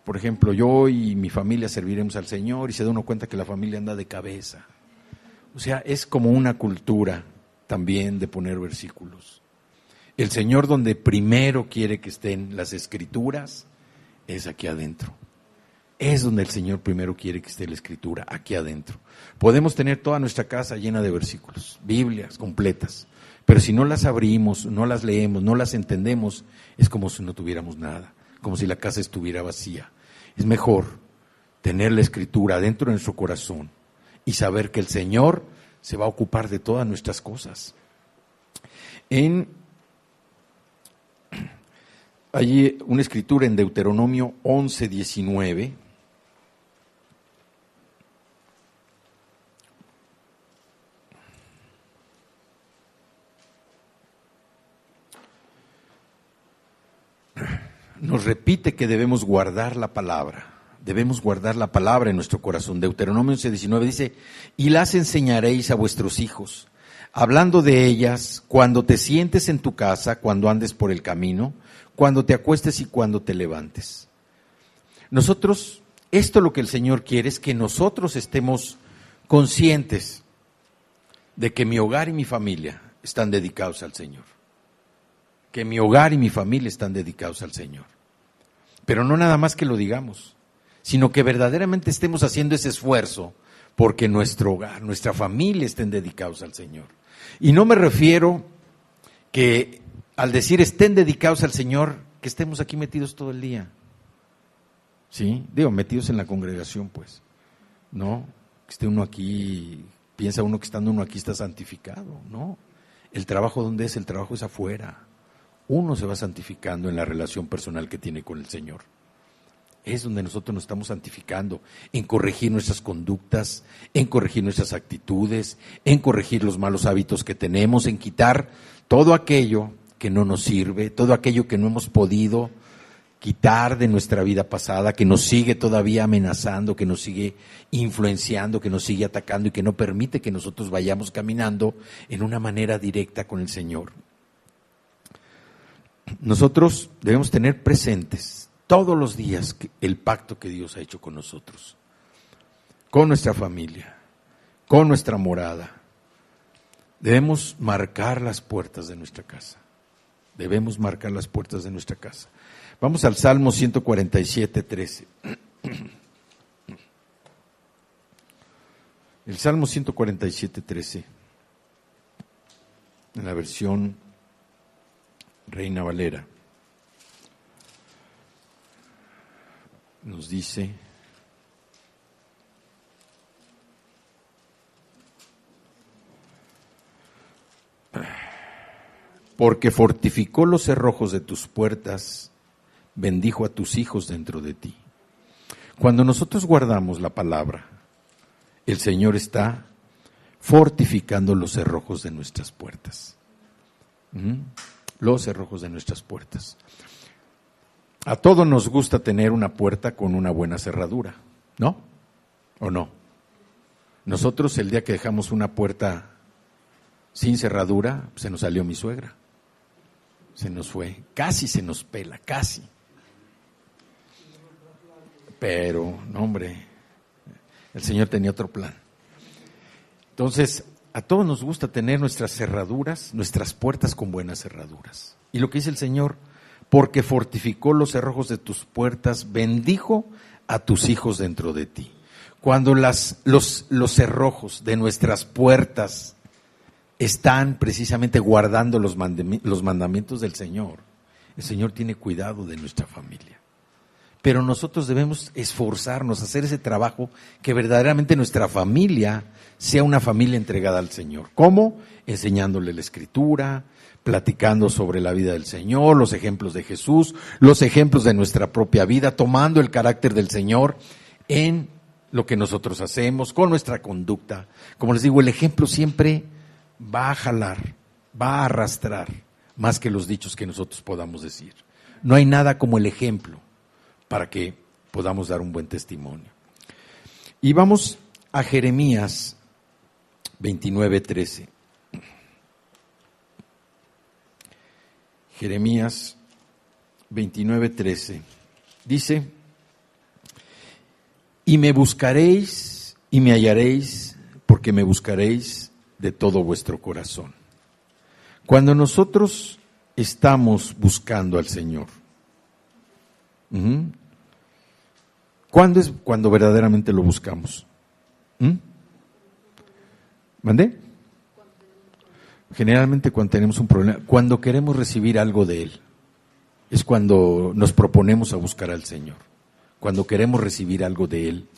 Por ejemplo, yo y mi familia serviremos al Señor, y se da uno cuenta que la familia anda de cabeza. O sea, es como una cultura también de poner versículos. El Señor, donde primero quiere que estén las Escrituras, es aquí adentro. Es donde el Señor primero quiere que esté la Escritura, aquí adentro. Podemos tener toda nuestra casa llena de versículos, Biblias completas, pero si no las abrimos, no las leemos, no las entendemos, es como si no tuviéramos nada, como si la casa estuviera vacía. Es mejor tener la Escritura dentro de nuestro corazón y saber que el Señor se va a ocupar de todas nuestras cosas. Hay una escritura en Deuteronomio 11:19. Nos repite que debemos guardar la palabra en nuestro corazón. Deuteronomio 11:19 dice: y las enseñaréis a vuestros hijos, hablando de ellas cuando te sientes en tu casa, cuando andes por el camino, cuando te acuestes y cuando te levantes. Nosotros, esto lo que el Señor quiere es que nosotros estemos conscientes de que mi hogar y mi familia están dedicados al Señor. Que mi hogar y mi familia están dedicados al Señor. Pero no nada más que lo digamos, sino que verdaderamente estemos haciendo ese esfuerzo porque nuestro hogar, nuestra familia estén dedicados al Señor. Y no me refiero que al decir estén dedicados al Señor, que estemos aquí metidos todo el día. ¿Sí? Digo, metidos en la congregación, pues. No, que esté uno aquí, piensa uno que estando uno aquí está santificado. No, el trabajo, ¿dónde es? El trabajo es afuera. Uno se va santificando en la relación personal que tiene con el Señor. Es donde nosotros nos estamos santificando, en corregir nuestras conductas, en corregir nuestras actitudes, en corregir los malos hábitos que tenemos, en quitar todo aquello que no nos sirve, todo aquello que no hemos podido quitar de nuestra vida pasada, que nos sigue todavía amenazando, que nos sigue influenciando, que nos sigue atacando y que no permite que nosotros vayamos caminando en una manera directa con el Señor. Nosotros debemos tener presentes todos los días el pacto que Dios ha hecho con nosotros, con nuestra familia, con nuestra morada. Debemos marcar las puertas de nuestra casa. Debemos marcar las puertas de nuestra casa. Vamos al Salmo 147:13. El Salmo 147:13, en la versión Reina Valera, nos dice: porque fortificó los cerrojos de tus puertas, bendijo a tus hijos dentro de ti. Cuando nosotros guardamos la palabra, el Señor está fortificando los cerrojos de nuestras puertas. Los cerrojos de nuestras puertas. A todos nos gusta tener una puerta con una buena cerradura, ¿no? ¿O no? Nosotros, el día que dejamos una puerta sin cerradura, se nos salió mi suegra. Se nos fue, casi se nos pela, casi. Pero, no, hombre, el Señor tenía otro plan. Entonces, a todos nos gusta tener nuestras cerraduras, nuestras puertas con buenas cerraduras. Y lo que dice el Señor: porque fortificó los cerrojos de tus puertas, bendijo a tus hijos dentro de ti. Cuando los cerrojos de nuestras puertas están precisamente guardando los mandamientos del Señor, el Señor tiene cuidado de nuestra familia. pero nosotros debemos esforzarnos, hacer ese trabajo, que verdaderamente nuestra familia sea una familia entregada al Señor. ¿Cómo? Enseñándole la Escritura, platicando sobre la vida del Señor, los ejemplos de Jesús, los ejemplos de nuestra propia vida, tomando el carácter del Señor en lo que nosotros hacemos, con nuestra conducta. Como les digo, el ejemplo siempre va a jalar, va a arrastrar, más que los dichos que nosotros podamos decir. No hay nada como el ejemplo para que podamos dar un buen testimonio. Y vamos a Jeremías 29:13. Jeremías 29:13. Dice: y me buscaréis y me hallaréis, porque me buscaréis de todo vuestro corazón. Cuando nosotros estamos buscando al Señor, ¿cuándo es cuando verdaderamente lo buscamos? ¿Mandé? Generalmente cuando tenemos un problema, cuando queremos recibir algo de Él, es cuando nos proponemos a buscar al Señor, cuando queremos recibir algo de Él.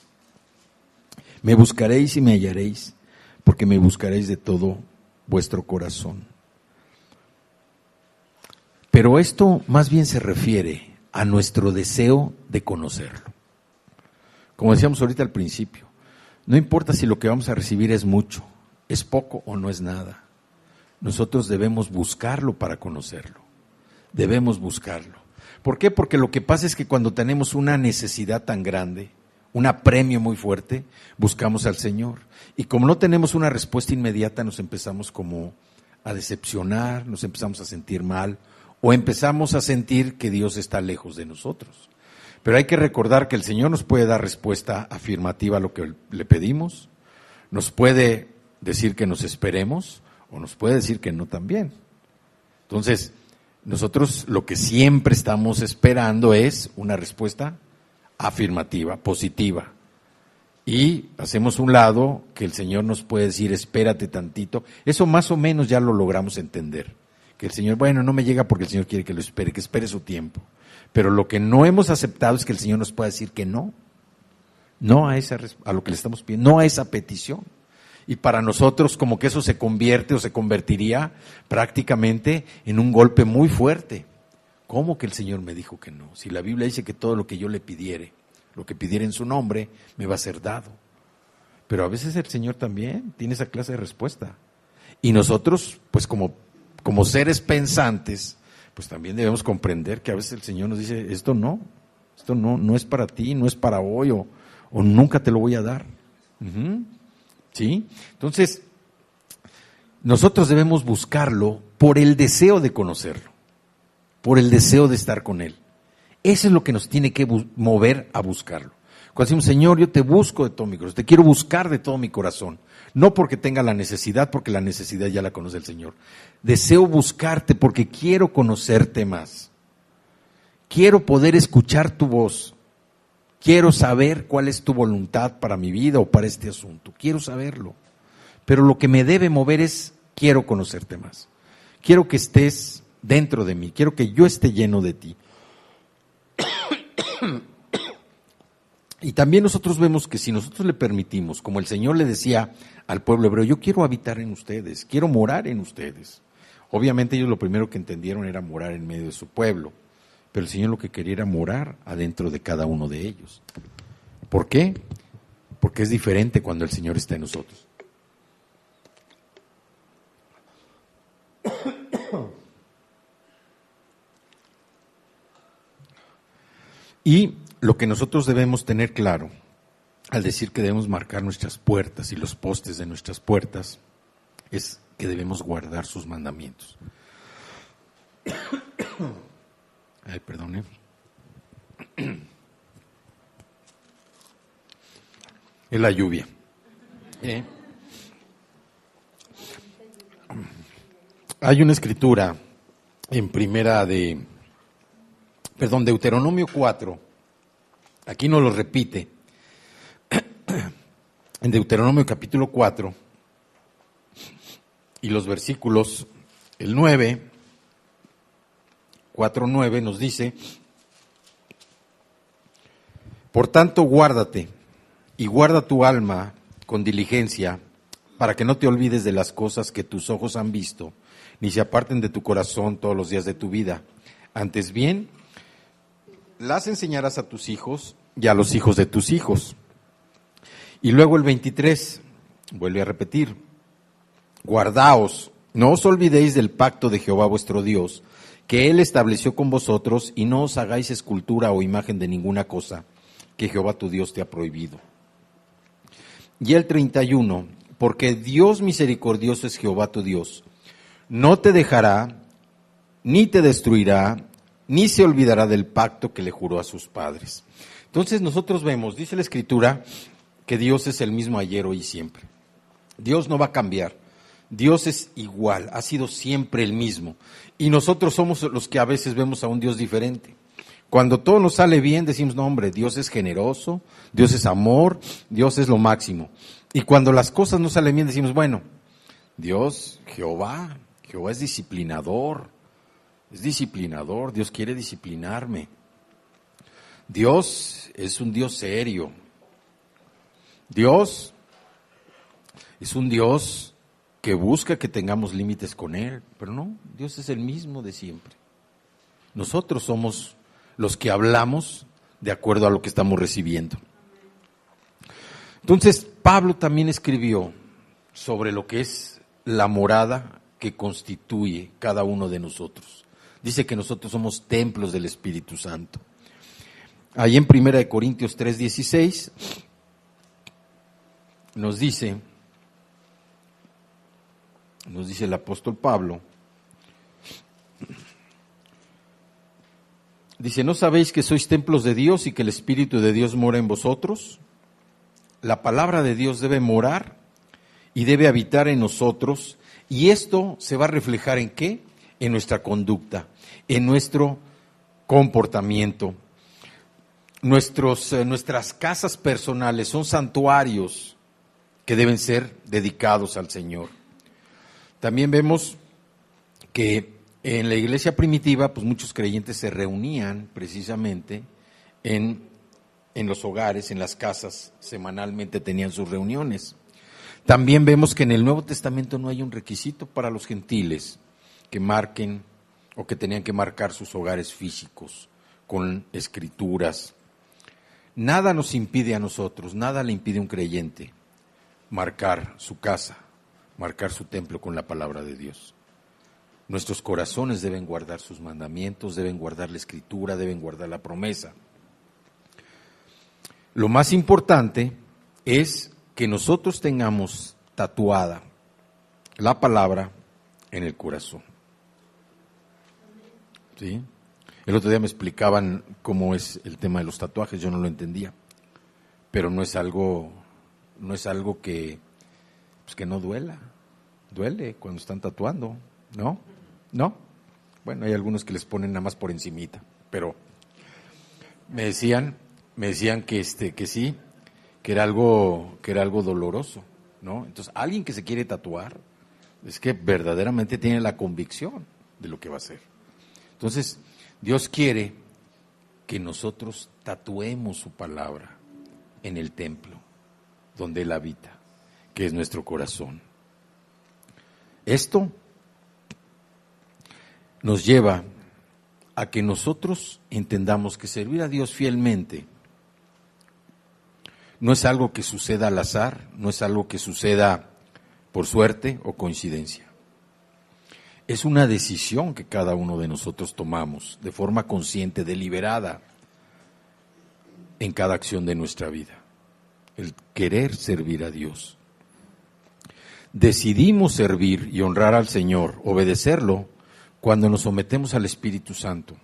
Me buscaréis y me hallaréis, porque me buscaréis de todo vuestro corazón. Pero esto más bien se refiere a nuestro deseo de conocerlo. Como decíamos ahorita al principio, no importa si lo que vamos a recibir es mucho, es poco o no es nada. Nosotros debemos buscarlo para conocerlo. Debemos buscarlo. ¿Por qué? Porque lo que pasa es que cuando tenemos una necesidad tan grande, un apremio muy fuerte, buscamos al Señor. Y como no tenemos una respuesta inmediata, nos empezamos como a decepcionar, nos empezamos a sentir mal, o empezamos a sentir que Dios está lejos de nosotros. Pero hay que recordar que el Señor nos puede dar respuesta afirmativa a lo que le pedimos, nos puede decir que nos esperemos, o nos puede decir que no también. Entonces, nosotros lo que siempre estamos esperando es una respuesta afirmativa, positiva. Y hacemos un lado que el Señor nos puede decir, espérate tantito. Eso más o menos ya lo logramos entender. Que el Señor, bueno, no me llega porque el Señor quiere que lo espere, que espere su tiempo. Pero lo que no hemos aceptado es que el Señor nos pueda decir que no. No a lo que le estamos pidiendo, no a esa petición. Y para nosotros como que eso se convierte o se convertiría prácticamente en un golpe muy fuerte. ¿Cómo que el Señor me dijo que no? Si la Biblia dice que todo lo que yo le pidiere, lo que pidiere en su nombre, me va a ser dado. Pero a veces el Señor también tiene esa clase de respuesta. Y nosotros, pues como seres pensantes, pues también debemos comprender que a veces el Señor nos dice, esto no es para ti, no es para hoy, o nunca te lo voy a dar. ¿Sí? Entonces, nosotros debemos buscarlo por el deseo de conocerlo, por el deseo de estar con Él. Eso es lo que nos tiene que mover a buscarlo. Cuando decimos, Señor, yo te busco de todo mi corazón, te quiero buscar de todo mi corazón, no porque tenga la necesidad, porque la necesidad ya la conoce el Señor. Deseo buscarte porque quiero conocerte más. Quiero poder escuchar tu voz. Quiero saber cuál es tu voluntad para mi vida o para este asunto. Quiero saberlo. Pero lo que me debe mover es, quiero conocerte más. Quiero que estés dentro de mí. Quiero que yo esté lleno de ti. Y también nosotros vemos que si nosotros le permitimos, como el Señor le decía al pueblo hebreo, yo quiero habitar en ustedes, quiero morar en ustedes. Obviamente ellos lo primero que entendieron era morar en medio de su pueblo. Pero el Señor lo que quería era morar adentro de cada uno de ellos. ¿Por qué? Porque es diferente cuando el Señor está en nosotros. Y lo que nosotros debemos tener claro, al decir que debemos marcar nuestras puertas y los postes de nuestras puertas, es que debemos guardar sus mandamientos. Ay, perdone. Es la lluvia. Hay una escritura en Deuteronomio 4. Aquí nos lo repite. En Deuteronomio capítulo 4 y los versículos, el 9, 4:9 nos dice, Por tanto, guárdate y guarda tu alma con diligencia, para que no te olvides de las cosas que tus ojos han visto, ni se aparten de tu corazón todos los días de tu vida. Antes bien, las enseñarás a tus hijos y a los hijos de tus hijos. Y luego el 23, vuelve a repetir, guardaos, no os olvidéis del pacto de Jehová vuestro Dios, que Él estableció con vosotros, y no os hagáis escultura o imagen de ninguna cosa que Jehová tu Dios te ha prohibido. Y el 31, porque Dios misericordioso es Jehová tu Dios, no te dejará, ni te destruirá, ni se olvidará del pacto que le juró a sus padres. Entonces nosotros vemos, dice la Escritura, que Dios es el mismo ayer, hoy y siempre. Dios no va a cambiar. Dios es igual, ha sido siempre el mismo. Y nosotros somos los que a veces vemos a un Dios diferente. Cuando todo nos sale bien, decimos, no hombre, Dios es generoso, Dios es amor, Dios es lo máximo. Y cuando las cosas no salen bien, decimos, bueno, Dios, Jehová es disciplinador, Dios quiere disciplinarme. Dios es un Dios serio. Dios es un Dios que busca que tengamos límites con Él, pero no, Dios es el mismo de siempre. Nosotros somos los que hablamos de acuerdo a lo que estamos recibiendo. Entonces, Pablo también escribió sobre lo que es la morada que constituye cada uno de nosotros. Dice que nosotros somos templos del Espíritu Santo. Ahí en 1 Corintios 3:16 nos dice el apóstol Pablo, dice, ¿no sabéis que sois templos de Dios y que el Espíritu de Dios mora en vosotros? La palabra de Dios debe morar y debe habitar en nosotros, y esto se va a reflejar ¿en qué? En nuestra conducta, en nuestro comportamiento. Nuestras casas personales son santuarios que deben ser dedicados al Señor. También vemos que en la iglesia primitiva, pues muchos creyentes se reunían precisamente en los hogares, en las casas, semanalmente tenían sus reuniones. También vemos que en el Nuevo Testamento no hay un requisito para los gentiles que marquen o que tenían que marcar sus hogares físicos con escrituras. Nada nos impide a nosotros, nada le impide a un creyente marcar su casa, marcar su templo con la palabra de Dios. Nuestros corazones deben guardar sus mandamientos, deben guardar la escritura, deben guardar la promesa. Lo más importante es que nosotros tengamos tatuada la palabra en el corazón. ¿Sí? El otro día me explicaban cómo es el tema de los tatuajes, yo no lo entendía, pero no es algo que no duela. Duele cuando están tatuando, ¿no? ¿No? Bueno, hay algunos que les ponen nada más por encimita, pero me decían que sí, que era algo doloroso, ¿no? Entonces, alguien que se quiere tatuar es que verdaderamente tiene la convicción de lo que va a hacer. Entonces, Dios quiere que nosotros tatuemos su palabra en el templo donde Él habita, que es nuestro corazón. Esto nos lleva a que nosotros entendamos que servir a Dios fielmente no es algo que suceda al azar, no es algo que suceda por suerte o coincidencia. Es una decisión que cada uno de nosotros tomamos de forma consciente, deliberada, en cada acción de nuestra vida. El querer servir a Dios. Decidimos servir y honrar al Señor, obedecerlo, cuando nos sometemos al Espíritu Santo.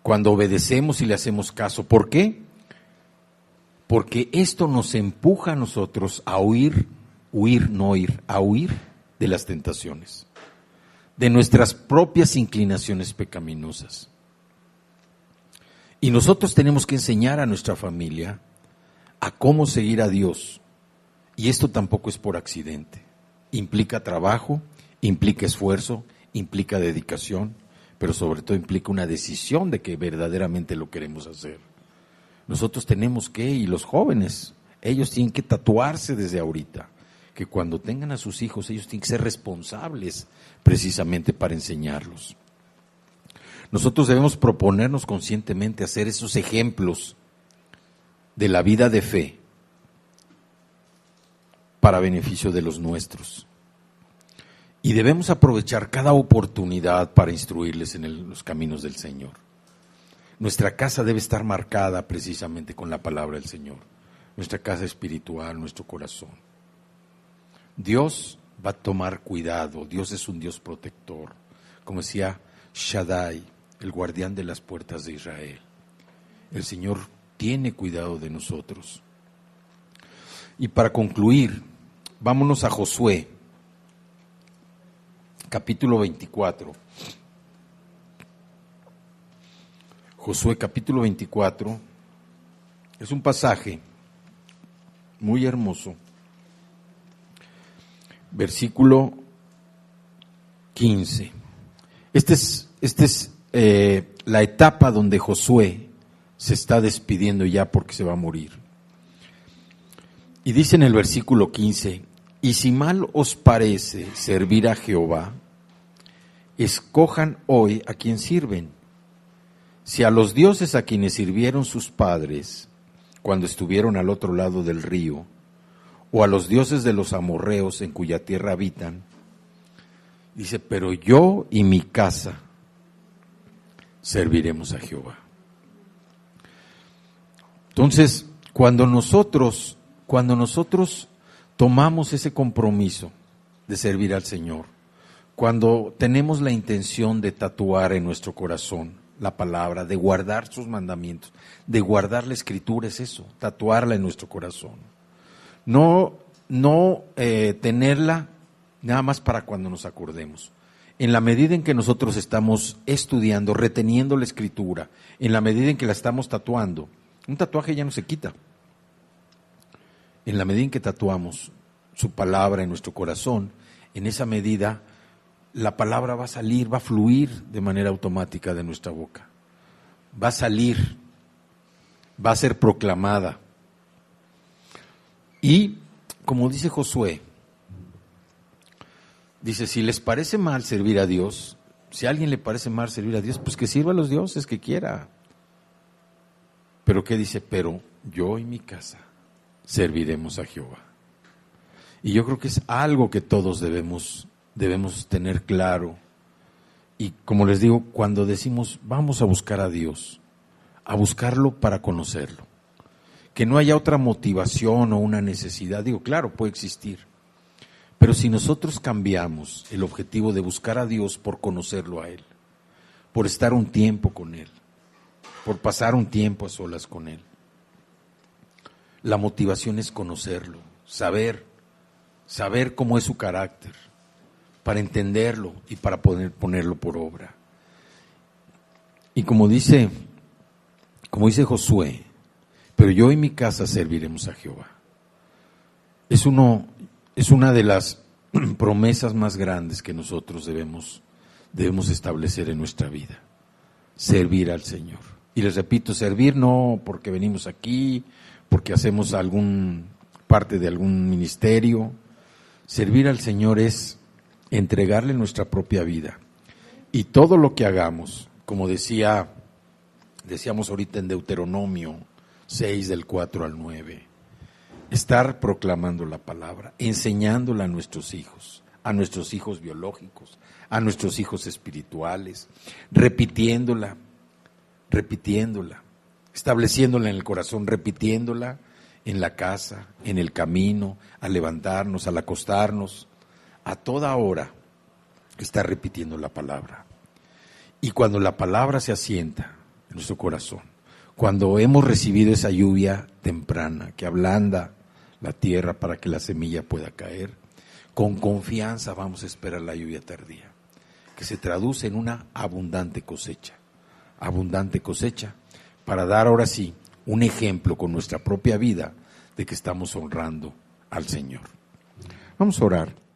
Cuando obedecemos y le hacemos caso. ¿Por qué? Porque esto nos empuja a nosotros a huir de las tentaciones, de nuestras propias inclinaciones pecaminosas. Y nosotros tenemos que enseñar a nuestra familia a cómo seguir a Dios. Y esto tampoco es por accidente. Implica trabajo, implica esfuerzo, implica dedicación, pero sobre todo implica una decisión de que verdaderamente lo queremos hacer. Nosotros tenemos que, y los jóvenes, ellos tienen que tatuarse desde ahorita, que cuando tengan a sus hijos, ellos tienen que ser responsables precisamente para enseñarlos. Nosotros debemos proponernos conscientemente hacer esos ejemplos de la vida de fe para beneficio de los nuestros. Y debemos aprovechar cada oportunidad para instruirles en los caminos del Señor. Nuestra casa debe estar marcada precisamente con la palabra del Señor. Nuestra casa espiritual, nuestro corazón. Dios va a tomar cuidado. Dios es un Dios protector. Como decía Shaddai, el guardián de las puertas de Israel. El Señor tiene cuidado de nosotros. Y para concluir, vámonos a Josué, capítulo 24. Josué capítulo 24 es un pasaje muy hermoso. Versículo 15. Esta es la etapa donde Josué se está despidiendo ya porque se va a morir. Y dice en el versículo 15, y si mal os parece servir a Jehová, escojan hoy a quien sirven. Si a los dioses a quienes sirvieron sus padres cuando estuvieron al otro lado del río, o a los dioses de los amorreos en cuya tierra habitan, dice, pero yo y mi casa serviremos a Jehová. Entonces, cuando nosotros tomamos ese compromiso de servir al Señor, cuando tenemos la intención de tatuar en nuestro corazón la palabra, de guardar sus mandamientos, de guardar la Escritura, es eso, tatuarla en nuestro corazón. No tenerla nada más para cuando nos acordemos. En la medida en que nosotros estamos estudiando, reteniendo la Escritura, en la medida en que la estamos tatuando, un tatuaje ya no se quita. En la medida en que tatuamos su palabra en nuestro corazón, en esa medida la palabra va a salir, va a fluir de manera automática de nuestra boca. Va a salir, va a ser proclamada. Y, como dice Josué, dice, si les parece mal servir a Dios, si a alguien le parece mal servir a Dios, pues que sirva a los dioses que quiera. Pero ¿qué dice? Pero yo y mi casa serviremos a Jehová. Y yo creo que es algo que todos debemos tener claro. Y como les digo, cuando decimos vamos a buscar a Dios, a buscarlo para conocerlo, que no haya otra motivación o una necesidad, digo, claro, puede existir, pero si nosotros cambiamos el objetivo de buscar a Dios por conocerlo a Él, por estar un tiempo con Él, por pasar un tiempo a solas con Él, la motivación es conocerlo, saber cómo es su carácter, para entenderlo y para poder ponerlo por obra. Y como dice Josué, pero yo y mi casa serviremos a Jehová. Es una de las promesas más grandes que nosotros debemos establecer en nuestra vida, servir al Señor. Y les repito, servir no porque venimos aquí, porque hacemos parte de algún ministerio. Servir al Señor es entregarle nuestra propia vida. Y todo lo que hagamos, como decíamos ahorita en Deuteronomio 6, del 4 al 9, estar proclamando la palabra, enseñándola a nuestros hijos biológicos, a nuestros hijos espirituales, repitiéndola, estableciéndola en el corazón, repitiéndola en la casa, en el camino, al levantarnos, al acostarnos, a toda hora está repitiendo la palabra. Y cuando la palabra se asienta en nuestro corazón, cuando hemos recibido esa lluvia temprana que ablanda la tierra para que la semilla pueda caer, con confianza vamos a esperar la lluvia tardía, que se traduce en una abundante cosecha para dar ahora sí un ejemplo con nuestra propia vida de que estamos honrando al Señor. Vamos a orar.